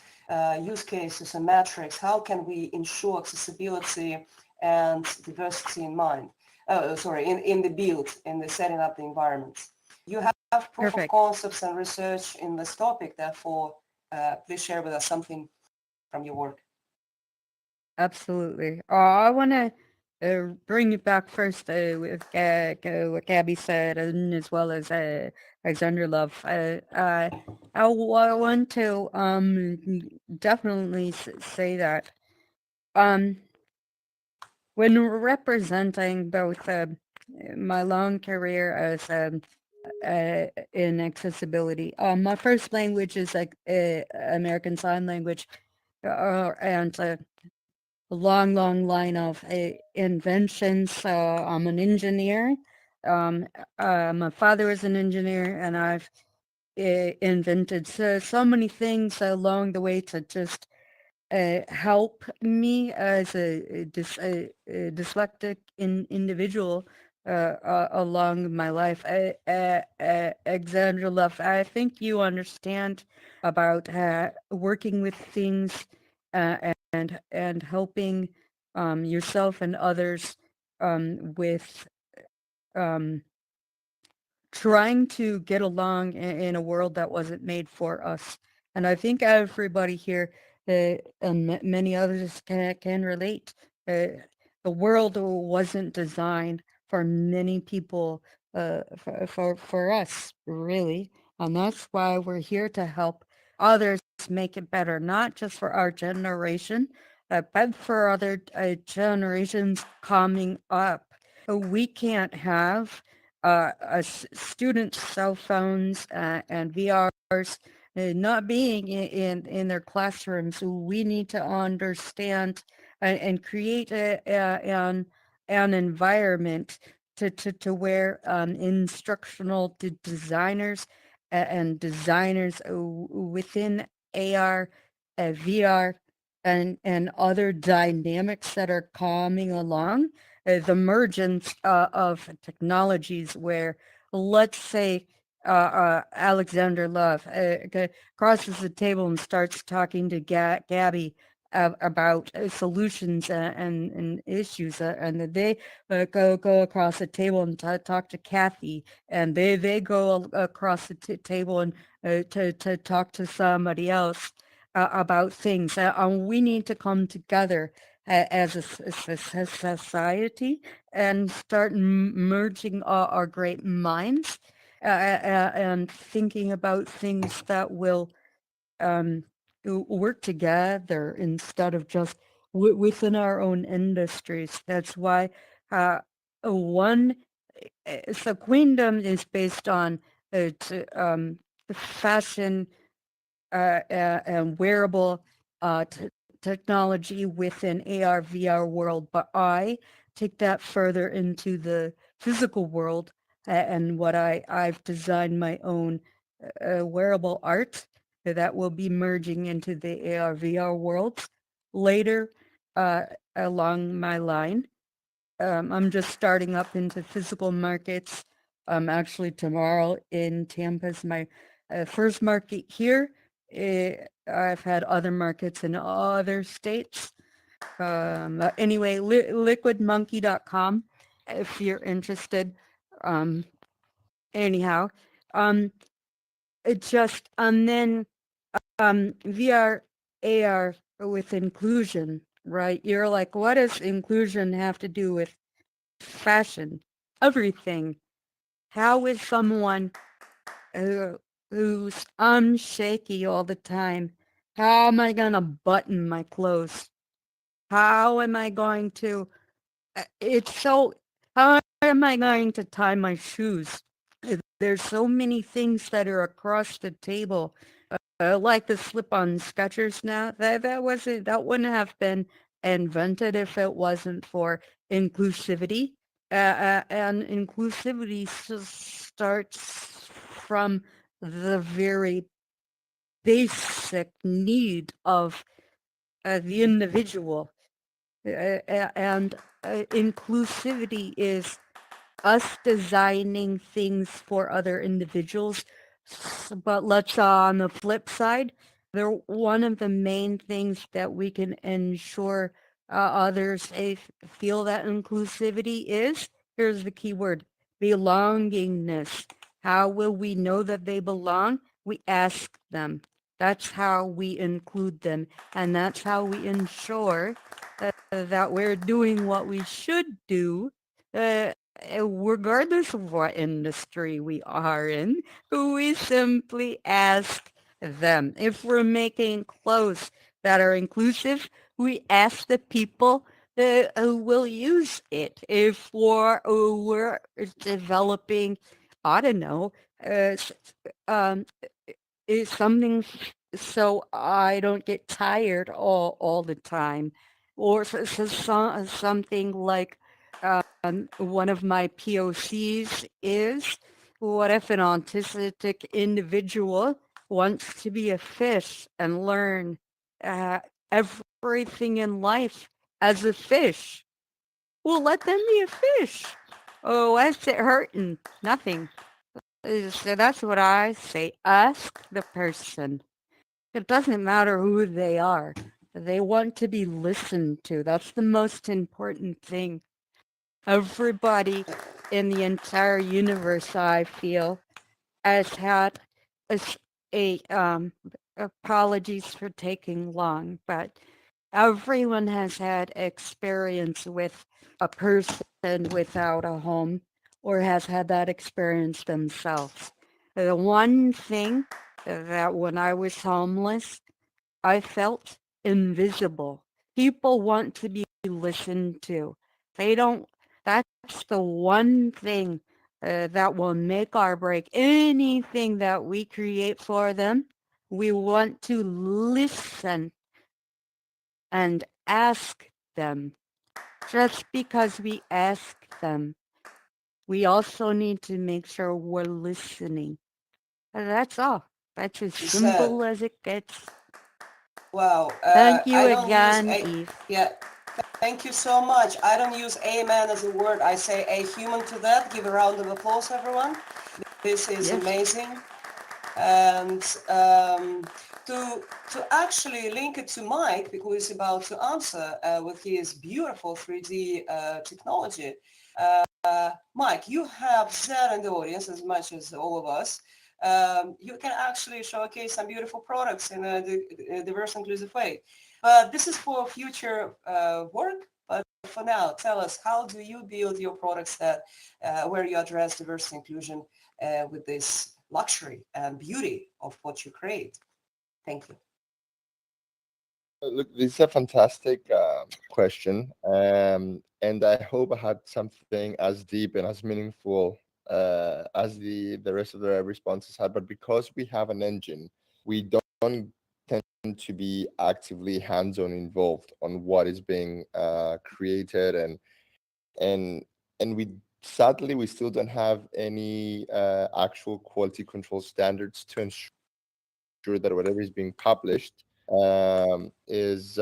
use cases and metrics? How can we ensure accessibility and diversity in mind? In the build, in the setting up the environment. You have proof Perfect. of concepts and research in this topic. Therefore, please share with us something from your work. Absolutely. I want to bring you back first with what Gaby said, and as well as Xander Love. I want to definitely say that when representing both my long career as in accessibility, my first language is like American Sign Language, and a long line of inventions. I'm an engineer. My father is an engineer, and I've invented so many things along the way to just help me as a dyslexic individual along my life. Xander Love, I think you understand about working with things and helping yourself and others with trying to get along in a world that wasn't made for us. And I think everybody here and many others can relate. The world wasn't designed for many people, for us, really. And that's why we're here to help others make it better, not just for our generation, but for other generations coming up. We can't have students' cell phones and VRs not being in their classrooms. We need to understand and create an environment to where instructional designers and designers within AR, VR, and other dynamics that are coming along, the emergence of technologies where, let's say, Alexander Love crosses the table and starts talking to Gaby about solutions and issues, and they go across the table and talk to Kathy, and they go across the table and to talk to somebody else about things. We need to come together as a society and start merging our great minds and thinking about things that will work together instead of just within our own industries. That's why one, so Queendom is based on fashion and wearable technology within AR, VR world, but I take that further into the physical world, and what I've designed my own wearable art that will be merging into the AR, VR worlds later along my line. I'm just starting up into physical markets. Actually tomorrow in Tampa is my first market here. I've had other markets in other states. Anyway, liquidmonkey.com if you're interested. Anyhow, it just, and then VR, AR with inclusion, right? You're like, what does inclusion have to do with fashion? Everything. How is someone who's shaky all the time, how am I gonna button my clothes? How am I going to, how am I going to tie my shoes? There's so many things that are across the table. Like the slip-on Skechers now, that wouldn't have been invented if it wasn't for inclusivity. And inclusivity starts from the very basic need of the individual. And inclusivity is us designing things for other individuals. But let's on the flip side, one of the main things that we can ensure others feel that inclusivity is, here's the key word, belongingness. How will we know that they belong? We ask them. That's how we include them, and that's how we ensure that we're doing what we should do, regardless of what industry we are in. We simply ask them. If we're making clothes that are inclusive, we ask the people who will use it. If we're developing, I don't know, is something so I don't get tired all the time, or something like one of my POCs is, what if an autistic individual wants to be a fish and learn everything in life as a fish? Well, let them be a fish. Oh, what's it hurting? Nothing. So that's what I say. Ask the person. It doesn't matter who they are. They want to be listened to. That's the most important thing. Everybody in the entire universe, I feel, has had apologies for taking long, but everyone has had experience with a person without a home, or has had that experience themselves. The one thing that when I was homeless, I felt invisible. People want to be listened to. They don't, that's the one thing that will make or break anything that we create for them. We want to listen and ask them just because we ask them. We also need to make sure we're listening. And that's all. That's as simple as it gets. Wow. Thank you I don't use again, Eve. yeah. Thank you so much. I don't use amen as a word. I say a human to that. Give a round of applause, everyone. This is Yes. amazing. And to actually link it to Mike, because he's about to answer with his beautiful 3D technology. Mike, you have Zed in the audience as much as all of us. You can actually showcase some beautiful products in a diverse, inclusive way. But this is for future work. But for now, tell us, how do you build your products that where you address diversity inclusion with this luxury and beauty of what you create? Thank you. Look, this is a fantastic question, and I hope I had something as deep and as meaningful as the rest of the responses had. But because we have an engine, we don't tend to be actively hands-on involved on what is being created, and we sadly we still don't have any actual quality control standards to ensure that whatever is being published is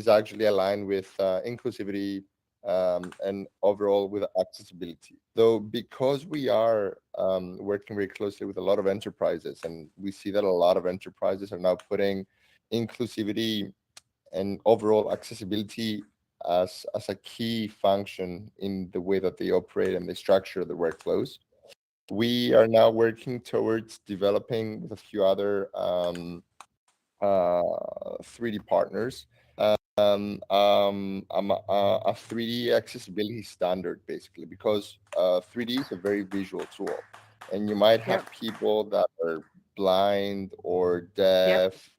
actually aligned with inclusivity and overall with accessibility. Though because we are working very closely with a lot of enterprises, and we see that a lot of enterprises are now putting inclusivity and overall accessibility as a key function in the way that they operate and they structure the workflows. We are now working towards developing with a few other 3D partners, a 3D accessibility standard, basically, because 3D is a very visual tool, and you might have people that are blind or deaf,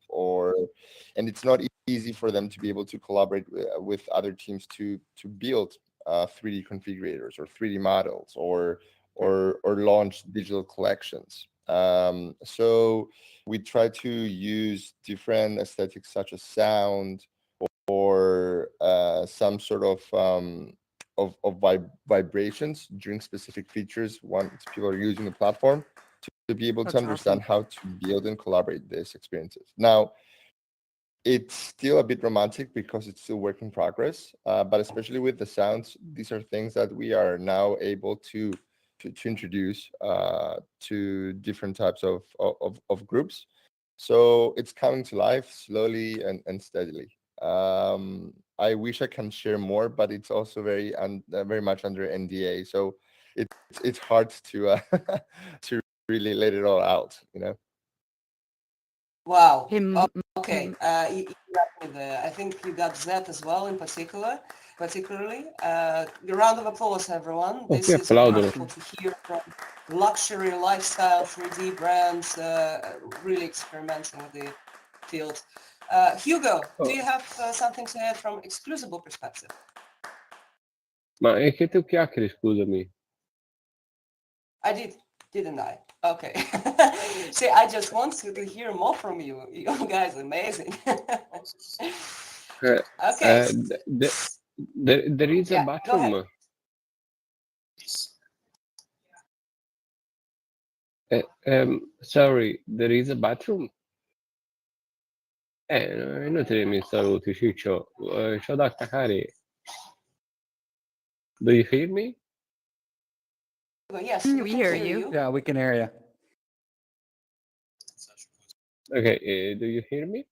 and it's not easy for them to be able to collaborate with other teams to build 3D configurators or 3D models or launch digital collections. So we try to use different aesthetics such as sound or some sort of vibrations during specific features once people are using the platform to be able to understand how to build and collaborate these experiences. Now, it's still a bit romantic because it's still work in progress, but especially with the sounds, these are things that we are now able to introduce to different types of groups. So it's coming to life slowly and steadily. I wish I can share more, but it's also very much under NDA. So it's hard to to really let it all out, you know. Wow. Okay. I think you got that as well in particularly. A round of applause, everyone. This is wonderful to hear from luxury lifestyle 3D brands really experimenting with the field. Hugo, do you have something to add from Exclusible perspective? Ma che tu chiacchieri, scusami? I did, didn't I? Okay. See, I just want to hear more from you. You guys are amazing. Okay. There is a bathroom. Sorry, there is a bathroom. Inutile mi saluti, Ciccio. C'ho da attaccare. Do you hear me? Yes, we hear you. Yeah, we can hear you. Okay, do you hear me?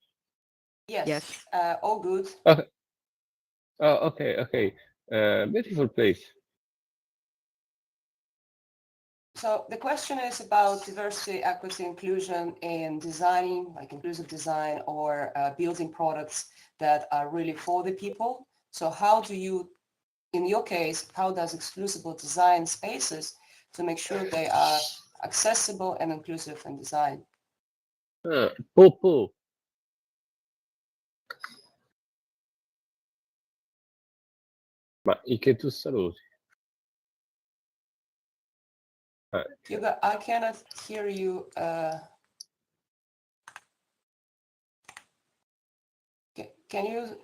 Yes. All good. Okay. Oh, okay. Beautiful place. So the question is about diversity, equity, inclusion in designing, like inclusive design or building products that are really for the people. So how do you, in your case, how does Exclusible design spaces to make sure they are accessible and inclusive in design? Poo. Ma che tu saluti? Hugo, I cannot hear you. Can you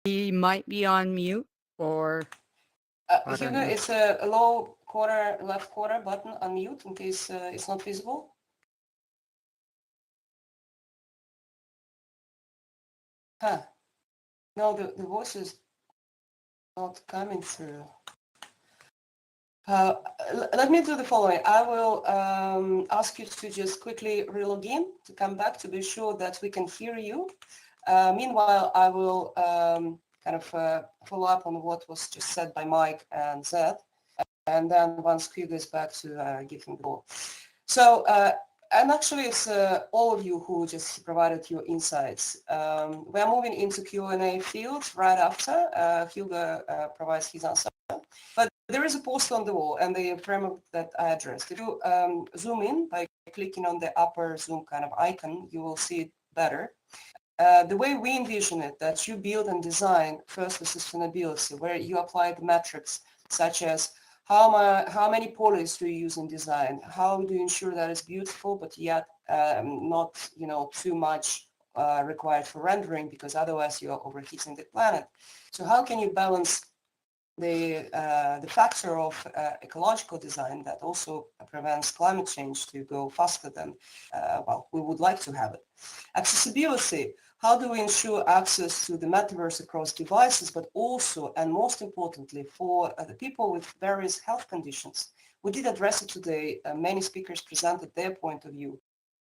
he might be on mute or I don't Hugo, know. it's a low corner, left corner button, unmute, in case it's not visible. Huh. No, the voice is not coming through. Let me do the following. I will ask you to just quickly relog in to come back to be sure that we can hear you. Meanwhile, I will kind of follow up on what was just said by Mike and Zed. And then once Hugo is back to give him the ball. So, and actually it's all of you who just provided your insights. We're moving into Q&A field right after Hugo provides his answer. But there is a post on the wall and the framework that I addressed. If you zoom in by clicking on the upper zoom kind of icon, you will see it better. The way we envision it, that you build and design first the sustainability, where you apply the metrics such as how many polys do you use in design? How do you ensure that it's beautiful, but yet not, too much required for rendering, because otherwise you're overheating the planet. So how can you balance the factor of ecological design that also prevents climate change to go faster than, we would like to have it. Accessibility, how do we ensure access to the metaverse across devices, but also, and most importantly, for the people with various health conditions? We did address it today. Many speakers presented their point of view.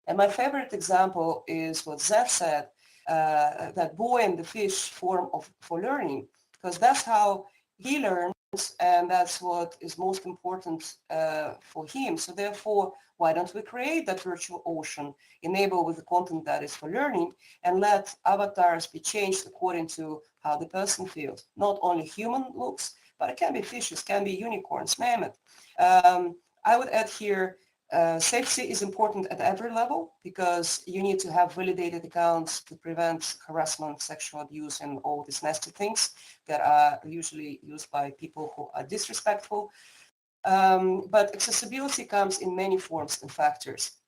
And my favorite example is what Zed said, that boy and the fish form for learning, because that's how he learns, and that's what is most important for him. So therefore, why don't we create that virtual ocean, enable with the content that is for learning, and let avatars be changed according to how the person feels. Not only human looks, but it can be fishes, can be unicorns, name it. I would add here, safety is important at every level, because you need to have validated accounts to prevent harassment, sexual abuse, and all these nasty things that are usually used by people who are disrespectful. But accessibility comes in many forms and factors.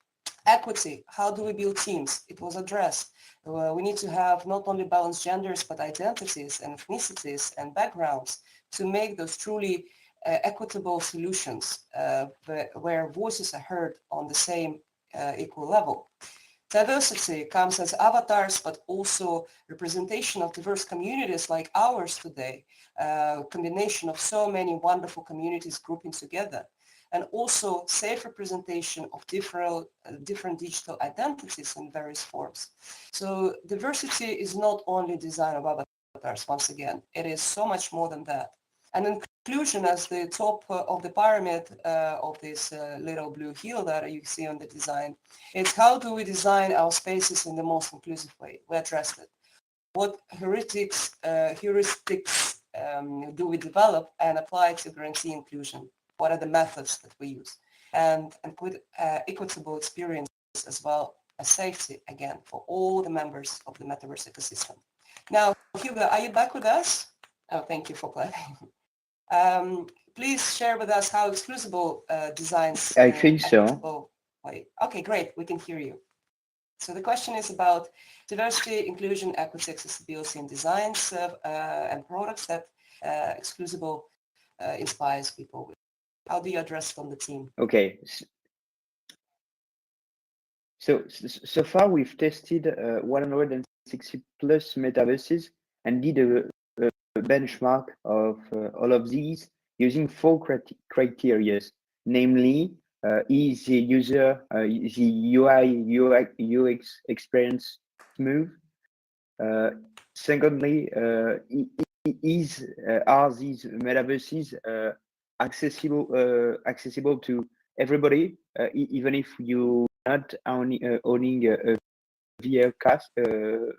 Equity, how do we build teams? It was addressed. We need to have not only balanced genders, but identities and ethnicities and backgrounds to make those truly equitable solutions where voices are heard on the same equal level. Diversity comes as avatars, but also representation of diverse communities like ours today, combination of so many wonderful communities grouping together, and also safe representation of different digital identities in various forms. So diversity is not only design of avatars, once again, it is so much more than that. And inclusion as the top of the pyramid of this little blue hill that you see on the design. It's how do we design our spaces in the most inclusive way? We addressed it. What heuristics do we develop and apply to guarantee inclusion? What are the methods that we use? And with equitable experience as well as safety, again, for all the members of the Metaverse ecosystem. Now, Hugo, are you back with us? Oh, thank you for clapping. Please share with us how Exclusible designs. I think so. Way. Okay, great. We can hear you. So the question is about diversity, inclusion, equity, accessibility in designs and products that Exclusible inspires people with. How do you address it on the team? Okay. So far we've tested 160 plus metaverses and did a benchmark of all of these using 4 criteria, namely, is the user, the UI, UX experience smooth? Secondly, are these metaverses accessible to everybody, even if you not owning a VR cast, a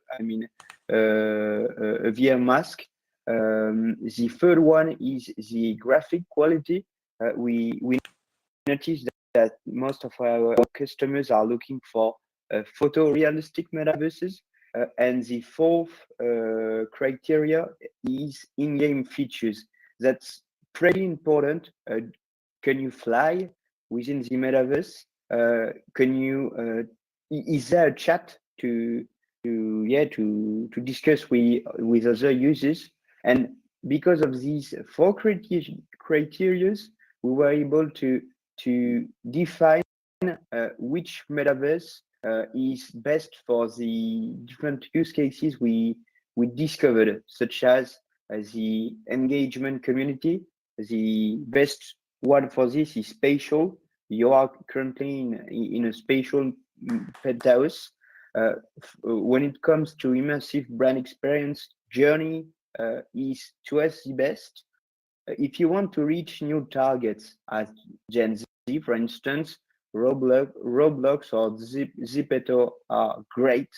VR mask. The third one is the graphic quality. We noticed that most of our customers are looking for photorealistic metaverses. And the fourth criteria is in-game features. That's pretty important. Can you fly within the metaverse? Is there a chat to discuss with other users. And because of these four criteria, we were able to define which metaverse is best for the different use cases we discovered, such as the engagement community. The best one for this is spatial. You are currently in a spatial penthouse. When it comes to immersive brand experience, journey is to us the best. If you want to reach new targets as Gen Z, for instance, Roblox or Zepeto are great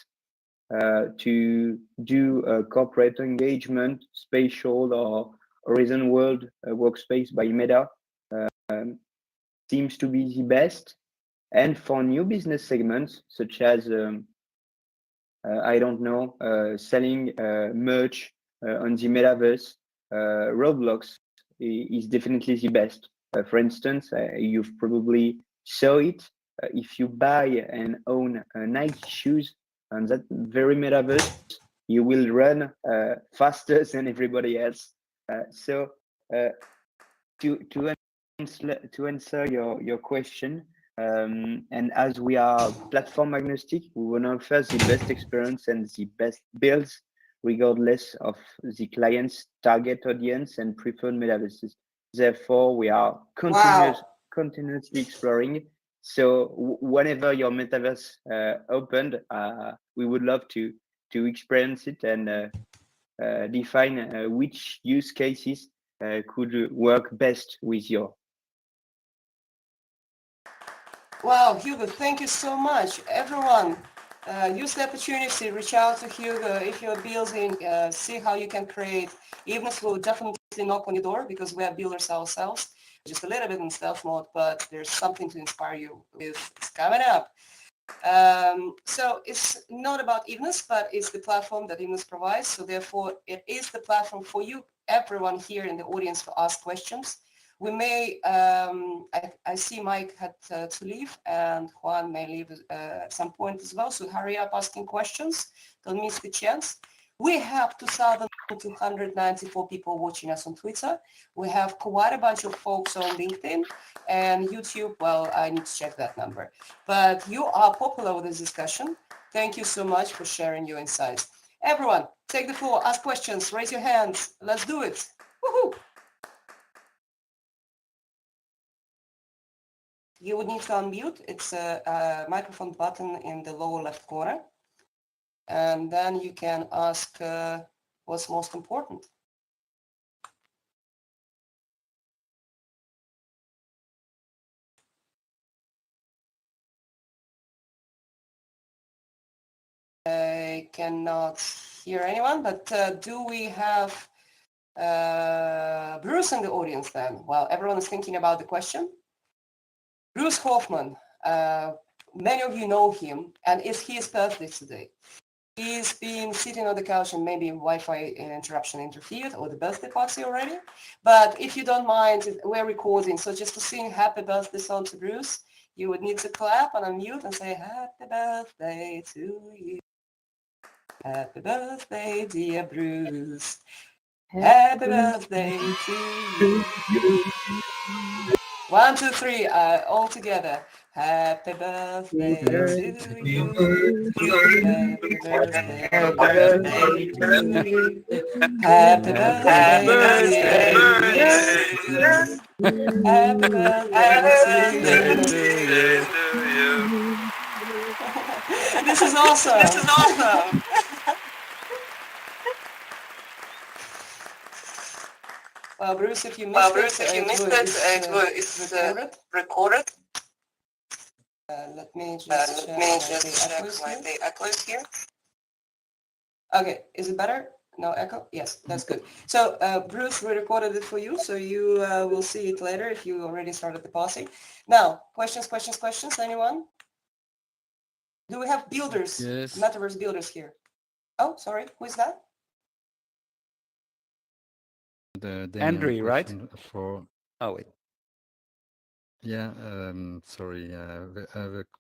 to do corporate engagement, spatial or Horizon World workspace by Meta seems to be the best. And for new business segments, such as, I don't know, selling merch on the metaverse, Roblox is definitely the best. For instance, you've probably saw it. If you buy and own Nike shoes on that very metaverse, you will run faster than everybody else. So to answer your question, and as we are platform agnostic, we want to offer the best experience and the best builds regardless of the client's target audience and preferred metaverses. Therefore, we are continuously exploring. So whenever your metaverse opened, we would love to experience it and define which use cases could work best with your. Wow, Hugo, thank you so much. Everyone, use the opportunity, reach out to Hugo if you're building, see how you can create. Evenness will definitely knock on your door because we are builders ourselves, just a little bit in stealth mode, but there's something to inspire you with. It's coming up. So it's not about Evenness, but it's the platform that Evenness provides. So therefore, it is the platform for you, everyone here in the audience, to ask questions. We may, I see Mike had to leave and Juan may leave at some point as well. So hurry up asking questions. Don't miss the chance. We have 2,294 people watching us on Twitter. We have quite a bunch of folks on LinkedIn and YouTube. Well, I need to check that number. But you are popular with this discussion. Thank you so much for sharing your insights. Everyone, take the floor, ask questions, raise your hands. Let's do it. Woohoo! You would need to unmute. It's a microphone button in the lower left corner. And then you can ask what's most important. I cannot hear anyone, but do we have Bruce in the audience then? While everyone is thinking about the question. Bruce Hoffman, many of you know him, and it's his birthday today. He's been sitting on the couch and maybe Wi-Fi interruption interfered or the birthday party already. But if you don't mind, we're recording. So just to sing happy birthday song to Bruce, you would need to clap and unmute and say happy birthday to you. Happy birthday, dear Bruce. Happy birthday to you. 1, 2, 3, all together. Happy birthday to you. Happy birthday to you. Happy birthday, dear. Happy birthday to you. This is awesome. This is awesome. Well, Bruce, if you missed it, it's recorded. Let me just check my echoes here. Okay, is it better? No echo? Yes, that's good. So Bruce, we recorded it for you, so you will see it later if you already started the party. Now, questions, anyone? Do we have builders, Yes. Metaverse builders here? Oh, sorry, who is that? Andre, right? For Oh, wait. yeah, sorry,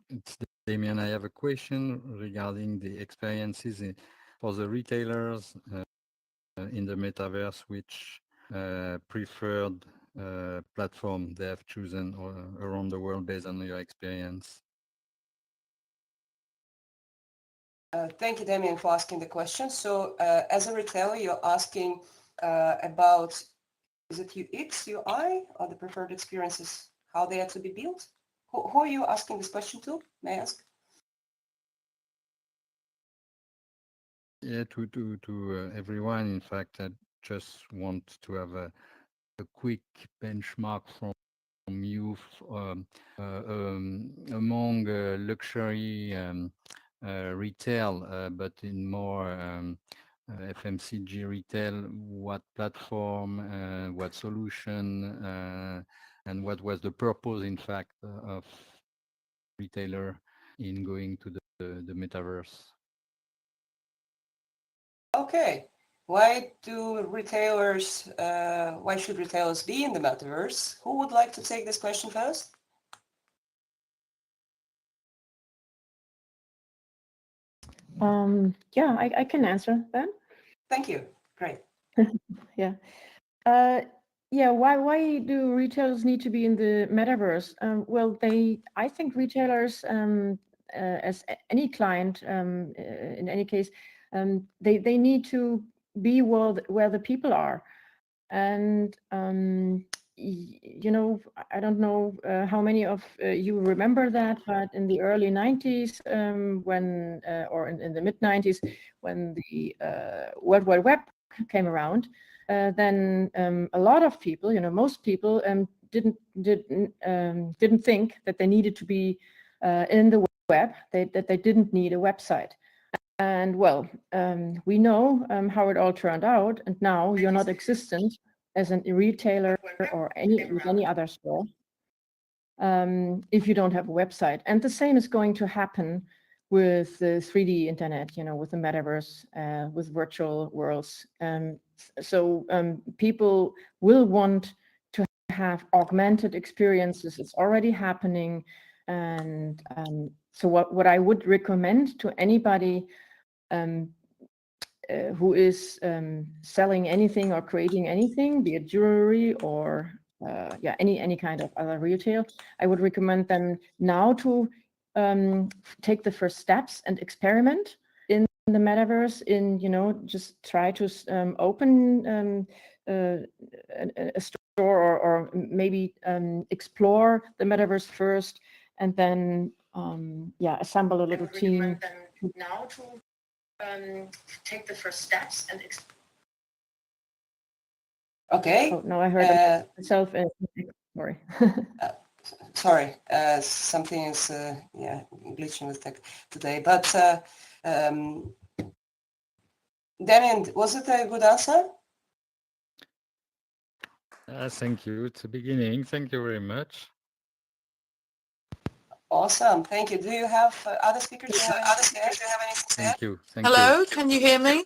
it's Damien, I have a question regarding the experiences for the retailers in the metaverse, which preferred platform they have chosen around the world based on your experience. Thank you, Damien, for asking the question. So as a retailer, you're asking about, is it UX, UI, or the preferred experiences, how they are to be built? Who are you asking this question to, may I ask? Yeah, to everyone. In fact, I just want to have a quick benchmark from you among luxury retail, but in more FMCG retail, what platform, what solution, and what was the purpose, in fact, of retailer in going to the metaverse? Okay. Why should retailers be in the metaverse? Who would like to take this question first? Yeah, I can answer that. Thank you. Great. Yeah. Yeah, why do retailers need to be in the metaverse? Well, I think retailers, as any client, in any case, they need to be where the people are. And you know, I don't know how many of you remember that, but in the early 90s, when or in the mid 90s, when the World Wide Web came around, then a lot of people, you know, most people didn't think that they needed to be in the web, that they didn't need a website. And well, we know how it all turned out, and now you're not existent as a retailer or any other store if you don't have a website. And the same is going to happen with the 3D internet, you know, with the metaverse, with virtual worlds. So people will want to have augmented experiences. It's already happening. And so what I would recommend to anybody who is selling anything or creating anything, be it jewelry or yeah, any kind of other retail, I would recommend them now to take the first steps and experiment in the metaverse. In, you know, just try to open a store or maybe explore the metaverse first, and then yeah, assemble a little team now to take the first steps and okay. Oh, no, I heard myself. Sorry. Sorry, something is yeah, glitching with tech today. But Daniël, was it a good answer? Thank you. It's the beginning. Thank you very much. Awesome, thank you. Do you have other speakers? Do you have anything to say? Thank you. Thank Hello, you. can you hear me?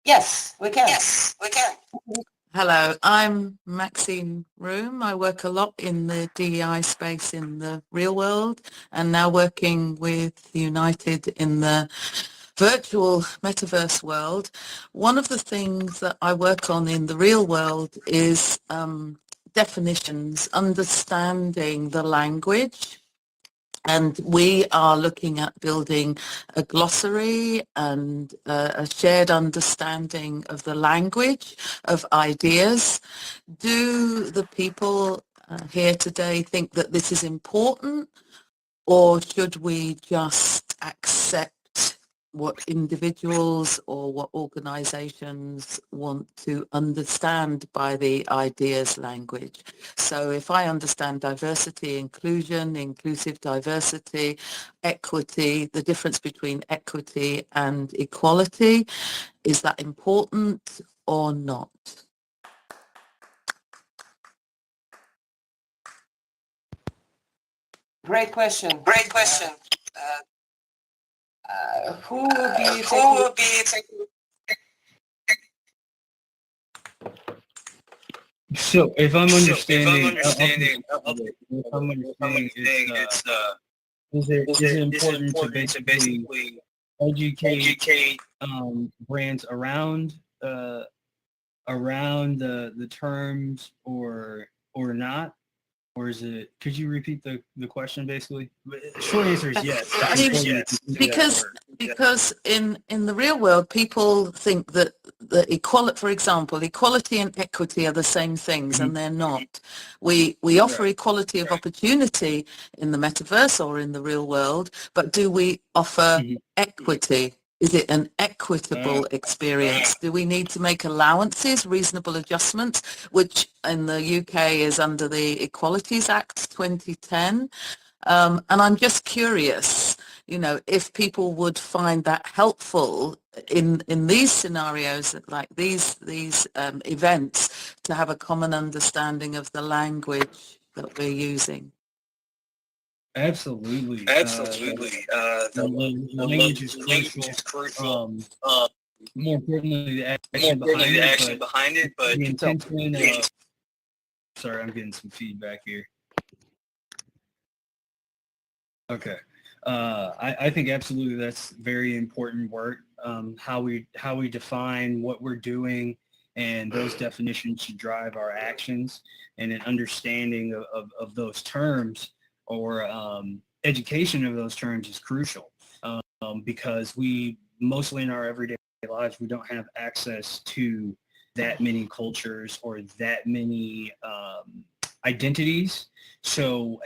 Yes, we can. Yes, we can. Hello, I'm Maxine Room. I work a lot in the DEI space in the real world, and now working with UNYTED in the virtual metaverse world. One of the things that I work on in the real world is definitions, understanding the language. And we are looking at building a glossary and a shared understanding of the language of ideas. Do the people here today think that this is important, or should we just accept what individuals or what organizations want to understand by the ideas language? So if I understand diversity, inclusion, inclusive diversity, equity, the difference between equity and equality, is that important or not? Great question. Great question. Who will be taking? So if I'm understanding, it's is it important to basically educate brands around the terms or not? Or is it, could you repeat the question basically? Short answer is yes. I mean, because in the real world, people think that for example, equality and equity are the same things, and they're not. We offer equality of opportunity in the metaverse or in the real world, but do we offer equity? Is it an equitable experience? Do we need to make allowances, reasonable adjustments, which in the UK is under the Equalities Act 2010? And I'm just curious, you know, if people would find that helpful in these scenarios, like these events, to have a common understanding of the language that we're using. Absolutely. The language is crucial. More importantly, the action behind it, but the intention. Sorry, I'm getting some feedback here. Okay. I think absolutely that's very important work. How we define what we're doing, and those definitions should drive our actions, and an understanding of those terms or education of those terms is crucial, because we mostly in our everyday lives, we don't have access to that many cultures or that many identities. So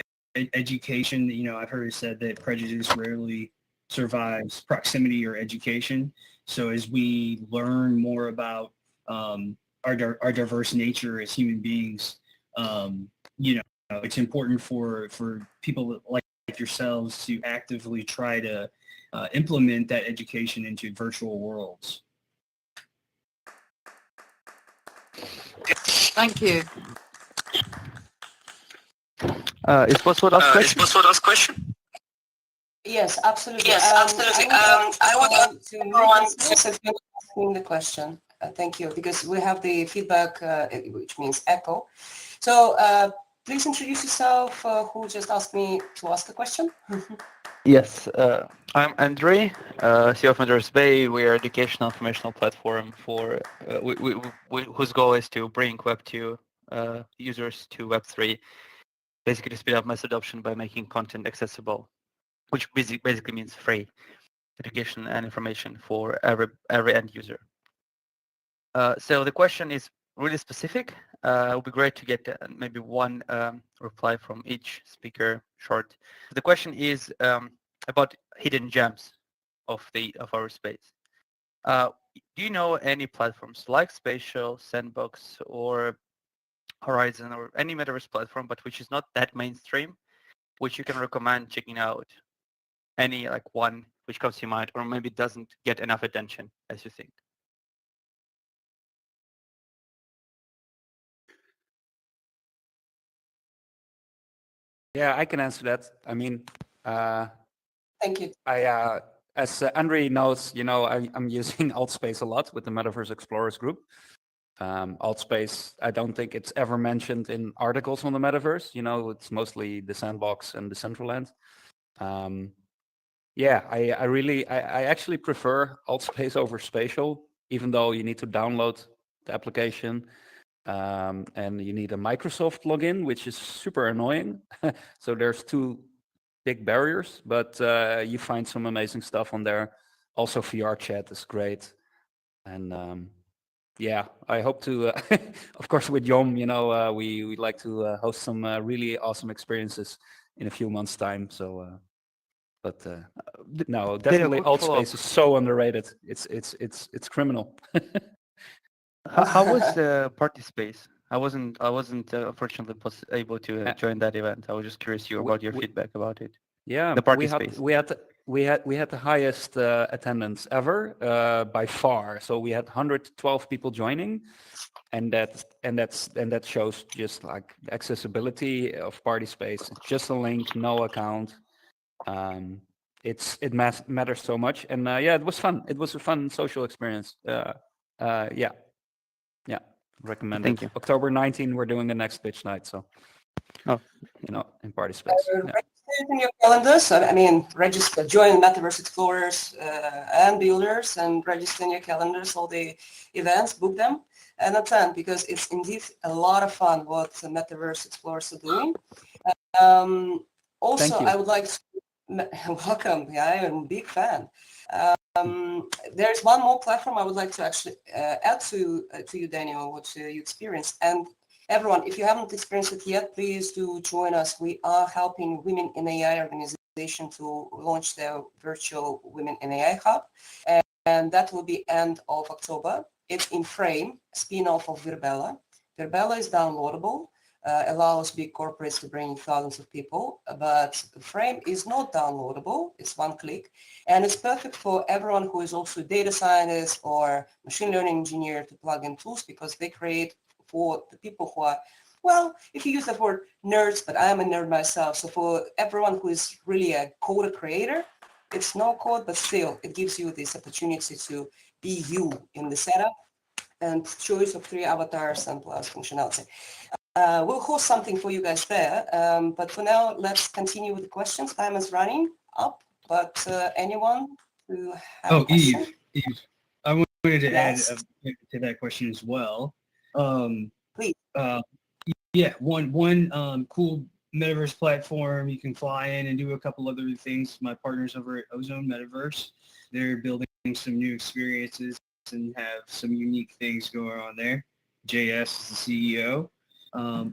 education, you know, I've heard it said that prejudice rarely survives proximity or education. So as we learn more about our diverse nature as human beings, you know, it's important for people like yourselves to actively try to implement that education into virtual worlds. Thank you. Is it possible to ask question? Yes, absolutely. Yes, absolutely. I would like to asking the question. Thank you, because we have the feedback, which means echo. So please introduce yourself. Who just asked me to ask a question? Yes, I'm Andre, CEO of Metaverse Bay. We are an educational informational platform for whose goal is to bring Web2 users to Web3, basically to speed up mass adoption by making content accessible, which basically means free education and information for every end user. So the question is really specific. It would be great to get maybe one reply from each speaker, short. The question is about hidden gems of our space. Do you know any platforms like Spatial, Sandbox, or Horizon, or any metaverse platform, but which is not that mainstream, which you can recommend checking out? Any like one which comes to your mind, or maybe doesn't get enough attention as you think? Yeah, I can answer that. I mean, thank you. As Andre knows, you know, I'm using Altspace a lot with the Metaverse Explorers group. Altspace, I don't think it's ever mentioned in articles on the Metaverse. You know, it's mostly the Sandbox and the Decentraland. Yeah, I actually prefer Altspace over Spatial, even though you need to download the application. And you need a Microsoft login, which is super annoying. So there's two big barriers, but you find some amazing stuff on there. Also, VR chat is great. And yeah, I hope to, of course, with Yom, you know, we'd like to host some really awesome experiences in a few months' time. So, but no, definitely Altspace is so underrated. It's criminal. How was Party Space? I wasn't unfortunately able to join that event. I was just curious about your feedback about it. Yeah, the Party Space. We had the highest attendance ever by far. So we had 112 people joining, and that shows just like the accessibility of Party Space. It's just a link, no account. It matters so much, and yeah, it was fun. It was a fun social experience. Yeah, recommend Thank it. you. October 19, we're doing the next pitch night. So Oh. In party space. Yeah. Register in your calendars. I mean, register, join Metaverse Explorers and Builders, and register in your calendars all the events, book them, and attend, because it's indeed a lot of fun what the Metaverse Explorers are doing. Also, Thank you. I would like to welcome. Yeah, I am a big fan. There's one more platform I would like to actually add to you, Daniel, what you experienced. And everyone, if you haven't experienced it yet, please do join us. We are helping Women in AI organization to launch their virtual Women in AI Hub, and that will be end of October. It's in Frame, spin-off of VRARA. VRARA is downloadable. Allows big corporates to bring thousands of people, but Frame is not downloadable. It's one click, and it's perfect for everyone who is also a data scientist or machine learning engineer to plug in tools, because they create for the people who are, well, if you use the word nerds, but I am a nerd myself, so for everyone who is really a coder creator, it's no code, but still it gives you this opportunity to be you in the setup and choice of 3 avatars and plus functionality. We'll host something for you guys there, but for now, let's continue with the questions. Time is running up, but anyone who have a question? Eve, I wanted to Yes. add to that question as well. Please. Yeah, one cool Metaverse platform. You can fly in and do a couple other things. My partners over at Ozone Metaverse, they're building some new experiences and have some unique things going on there. JS is the CEO.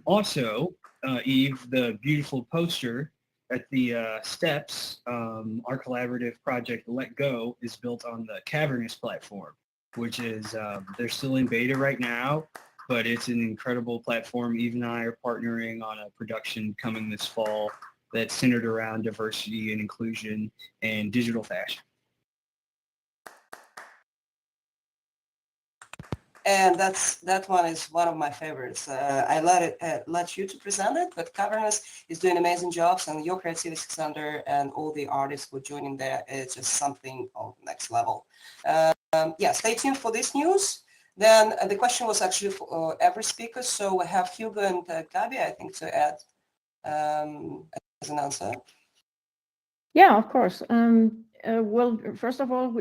Also, Eve, the beautiful poster at the steps, our collaborative project Let Go is built on the Cavernous platform, which is, they're still in beta right now, but it's an incredible platform. Eve and I are partnering on a production coming this fall that's centered around diversity and inclusion and digital fashion. And that one is one of my favorites. I let you to present it, but Cavernous is doing amazing jobs, and your creativity, Xander, and all the artists who are joining there, it's just something of next level. Yeah, stay tuned for this news. Then the question was actually for every speaker, so we have Hugo and Gaby, I think, to add as an answer. Yeah, of course. Well, first of all,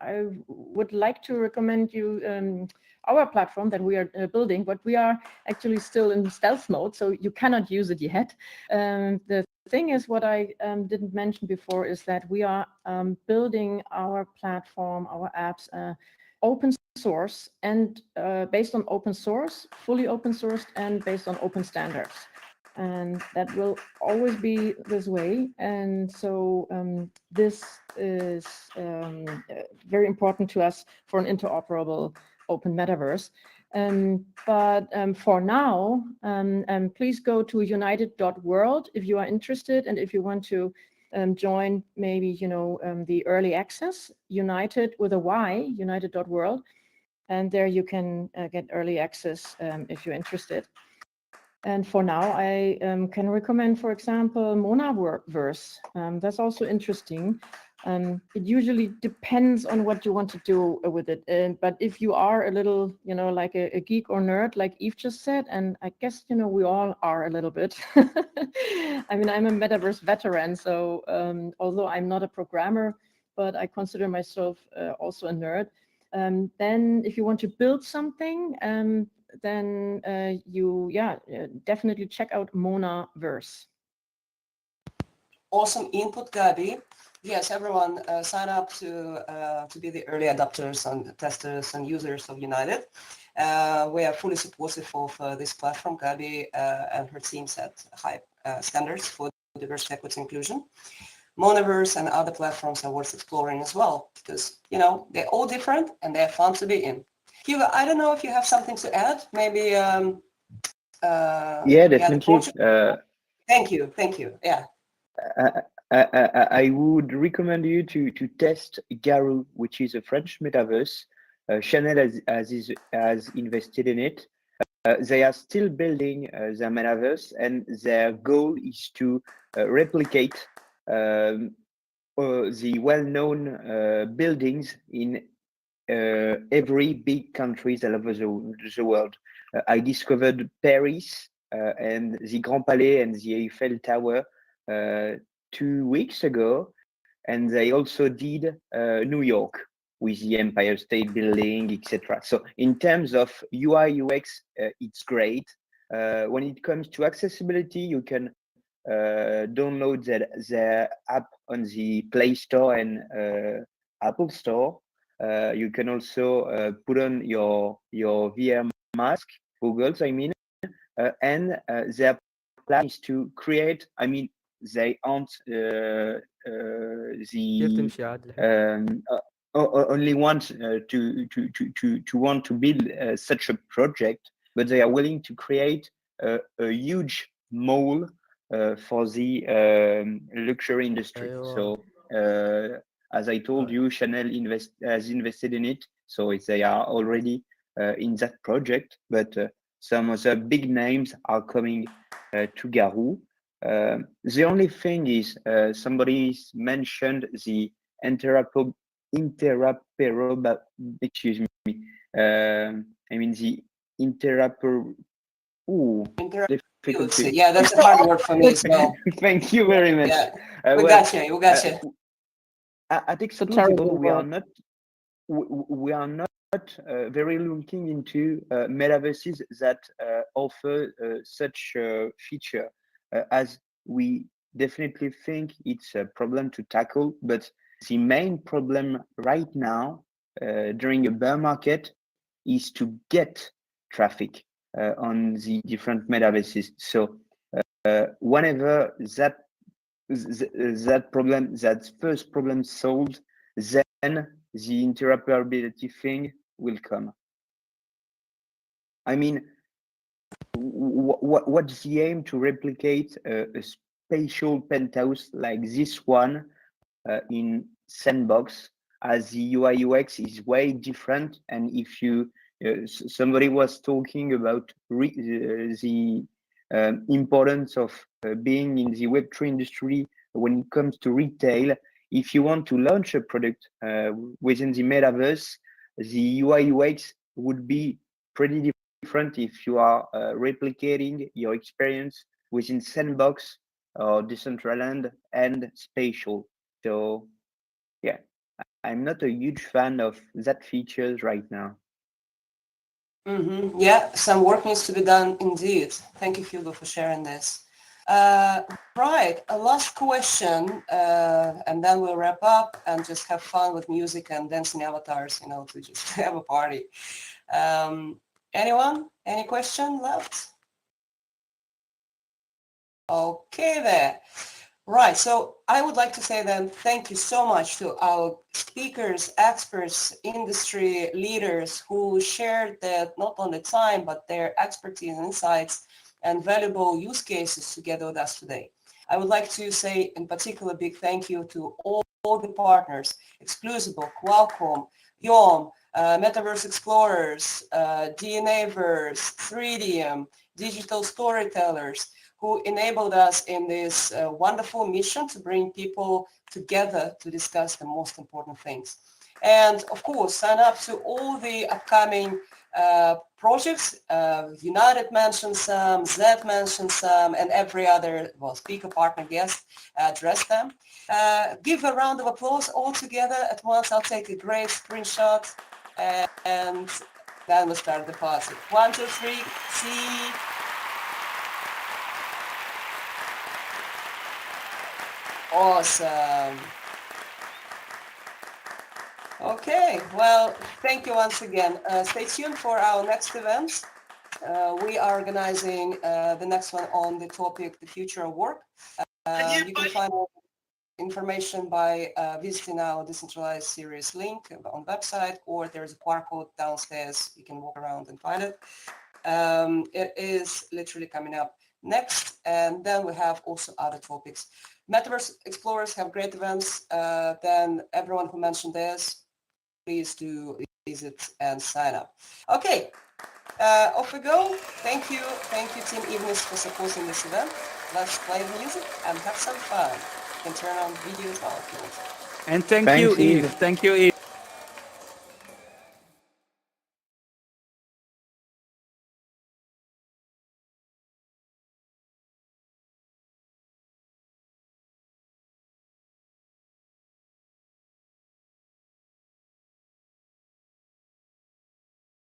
I would like to recommend you our platform that we are building, but we are actually still in stealth mode, so you cannot use it yet. The thing is, what I didn't mention before is that we are building our platform, our apps, open source and based on open source, fully open sourced, and based on open standards. And that will always be this way. And so this is very important to us for an interoperable open metaverse. But for now, please go to united.world if you are interested, and if you want to join maybe, the early access, United with a Y, united.world. And there you can get early access if you're interested. And for now, I can recommend, for example, Metaverse. That's also interesting. It usually depends on what you want to do with it. But if you are a little, like a geek or nerd, like Eve just said, and I guess, we all are a little bit. I mean, I'm a Metaverse veteran, so although I'm not a programmer, but I consider myself also a nerd. Then if you want to build something, then you definitely check out Metaverse. Awesome input, Gaby. Yes, everyone sign up to be the early adopters and testers and users of United. We are fully supportive of this platform. Gaby and her team set high standards for diversity, equity, inclusion. Metaverse and other platforms are worth exploring as well, because they're all different and they're fun to be in. Hugo, I don't know if you have something to add. Maybe. Yeah, definitely. Thank you. Yeah. I would recommend you to test Garou, which is a French metaverse. Chanel has invested in it. They are still building their metaverse, and their goal is to replicate the well-known buildings in every big countries all over the world. I discovered Paris and the Grand Palais and the Eiffel Tower 2 weeks ago, and they also did New York with the Empire State Building, etc. So in terms of UI UX, it's great. When it comes to accessibility, you can download their app on the Play Store and Apple Store. You can also put on your VR mask, goggles, I mean, and their plan is to create. I mean, they aren't only want to want to build such a project, but they are willing to create a huge mall for the luxury industry. So as I told you, Chanel has invested in it, so they are already in that project. But some of the big names are coming to Garou. The only thing is, somebody mentioned the interoperable. Excuse me. I mean the interoper. Ooh, Interoperability. Yeah, that's a hard word for me as well. Thank you very much. Yeah, we got you. We got you. At Exclusible, we are not very looking into metaverses that offer such a feature, as we definitely think it's a problem to tackle. But the main problem right now during a bear market is to get traffic on the different metaverses. So whenever that first problem solved, then the interoperability thing will come. I mean, what's the aim to replicate a spatial penthouse like this one in Sandbox, as the UI UX is way different? And if you somebody was talking about the importance of being in the Web3 industry when it comes to retail. If you want to launch a product within the metaverse, the UI UX would be pretty different if you are replicating your experience within Sandbox or Decentraland and Spatial. So yeah, I'm not a huge fan of that features right now. Mm-hmm. Yeah, some work needs to be done indeed. Thank you, Hugo, for sharing this. Right, a last question, and then we'll wrap up and just have fun with music and dancing avatars, you know, to just have a party. Anyone? Any question left? Okay there. Right, so I would like to say then thank you so much to our speakers, experts, industry leaders who shared that not only time, but their expertise and insights and valuable use cases together with us today. I would like to say in particular big thank you to all the partners, Exclusible, Qualcomm, Yuan, Metaverse Explorers, DNAVERSE, Threedium, Digital Storytellers, who enabled us in this wonderful mission to bring people together to discuss the most important things. And of course, sign up to all the upcoming projects. UNYTED mentioned some, Zed mentioned some, and every other speaker, partner, guest addressed them. Give a round of applause all together at once. I'll take a great screenshot, and then we'll start the party. 1, 2, 3, see. Awesome. Okay, well, thank you once again. Stay tuned for our next event. We are organizing the next one on the topic, the future of work. You can find information by visiting our decentralized series link on the website, or there's a QR code downstairs. You can walk around and find it. It is literally coming up next, and then we have also other topics. Metaverse Explorers have great events. Then everyone who mentioned this, please do visit and sign up. Okay, off we go. Thank you Team Evenness for supporting this event. Let's play the music and have some fun. You can turn on video as well if you want. And thank you, Eve. Thank you, Eve.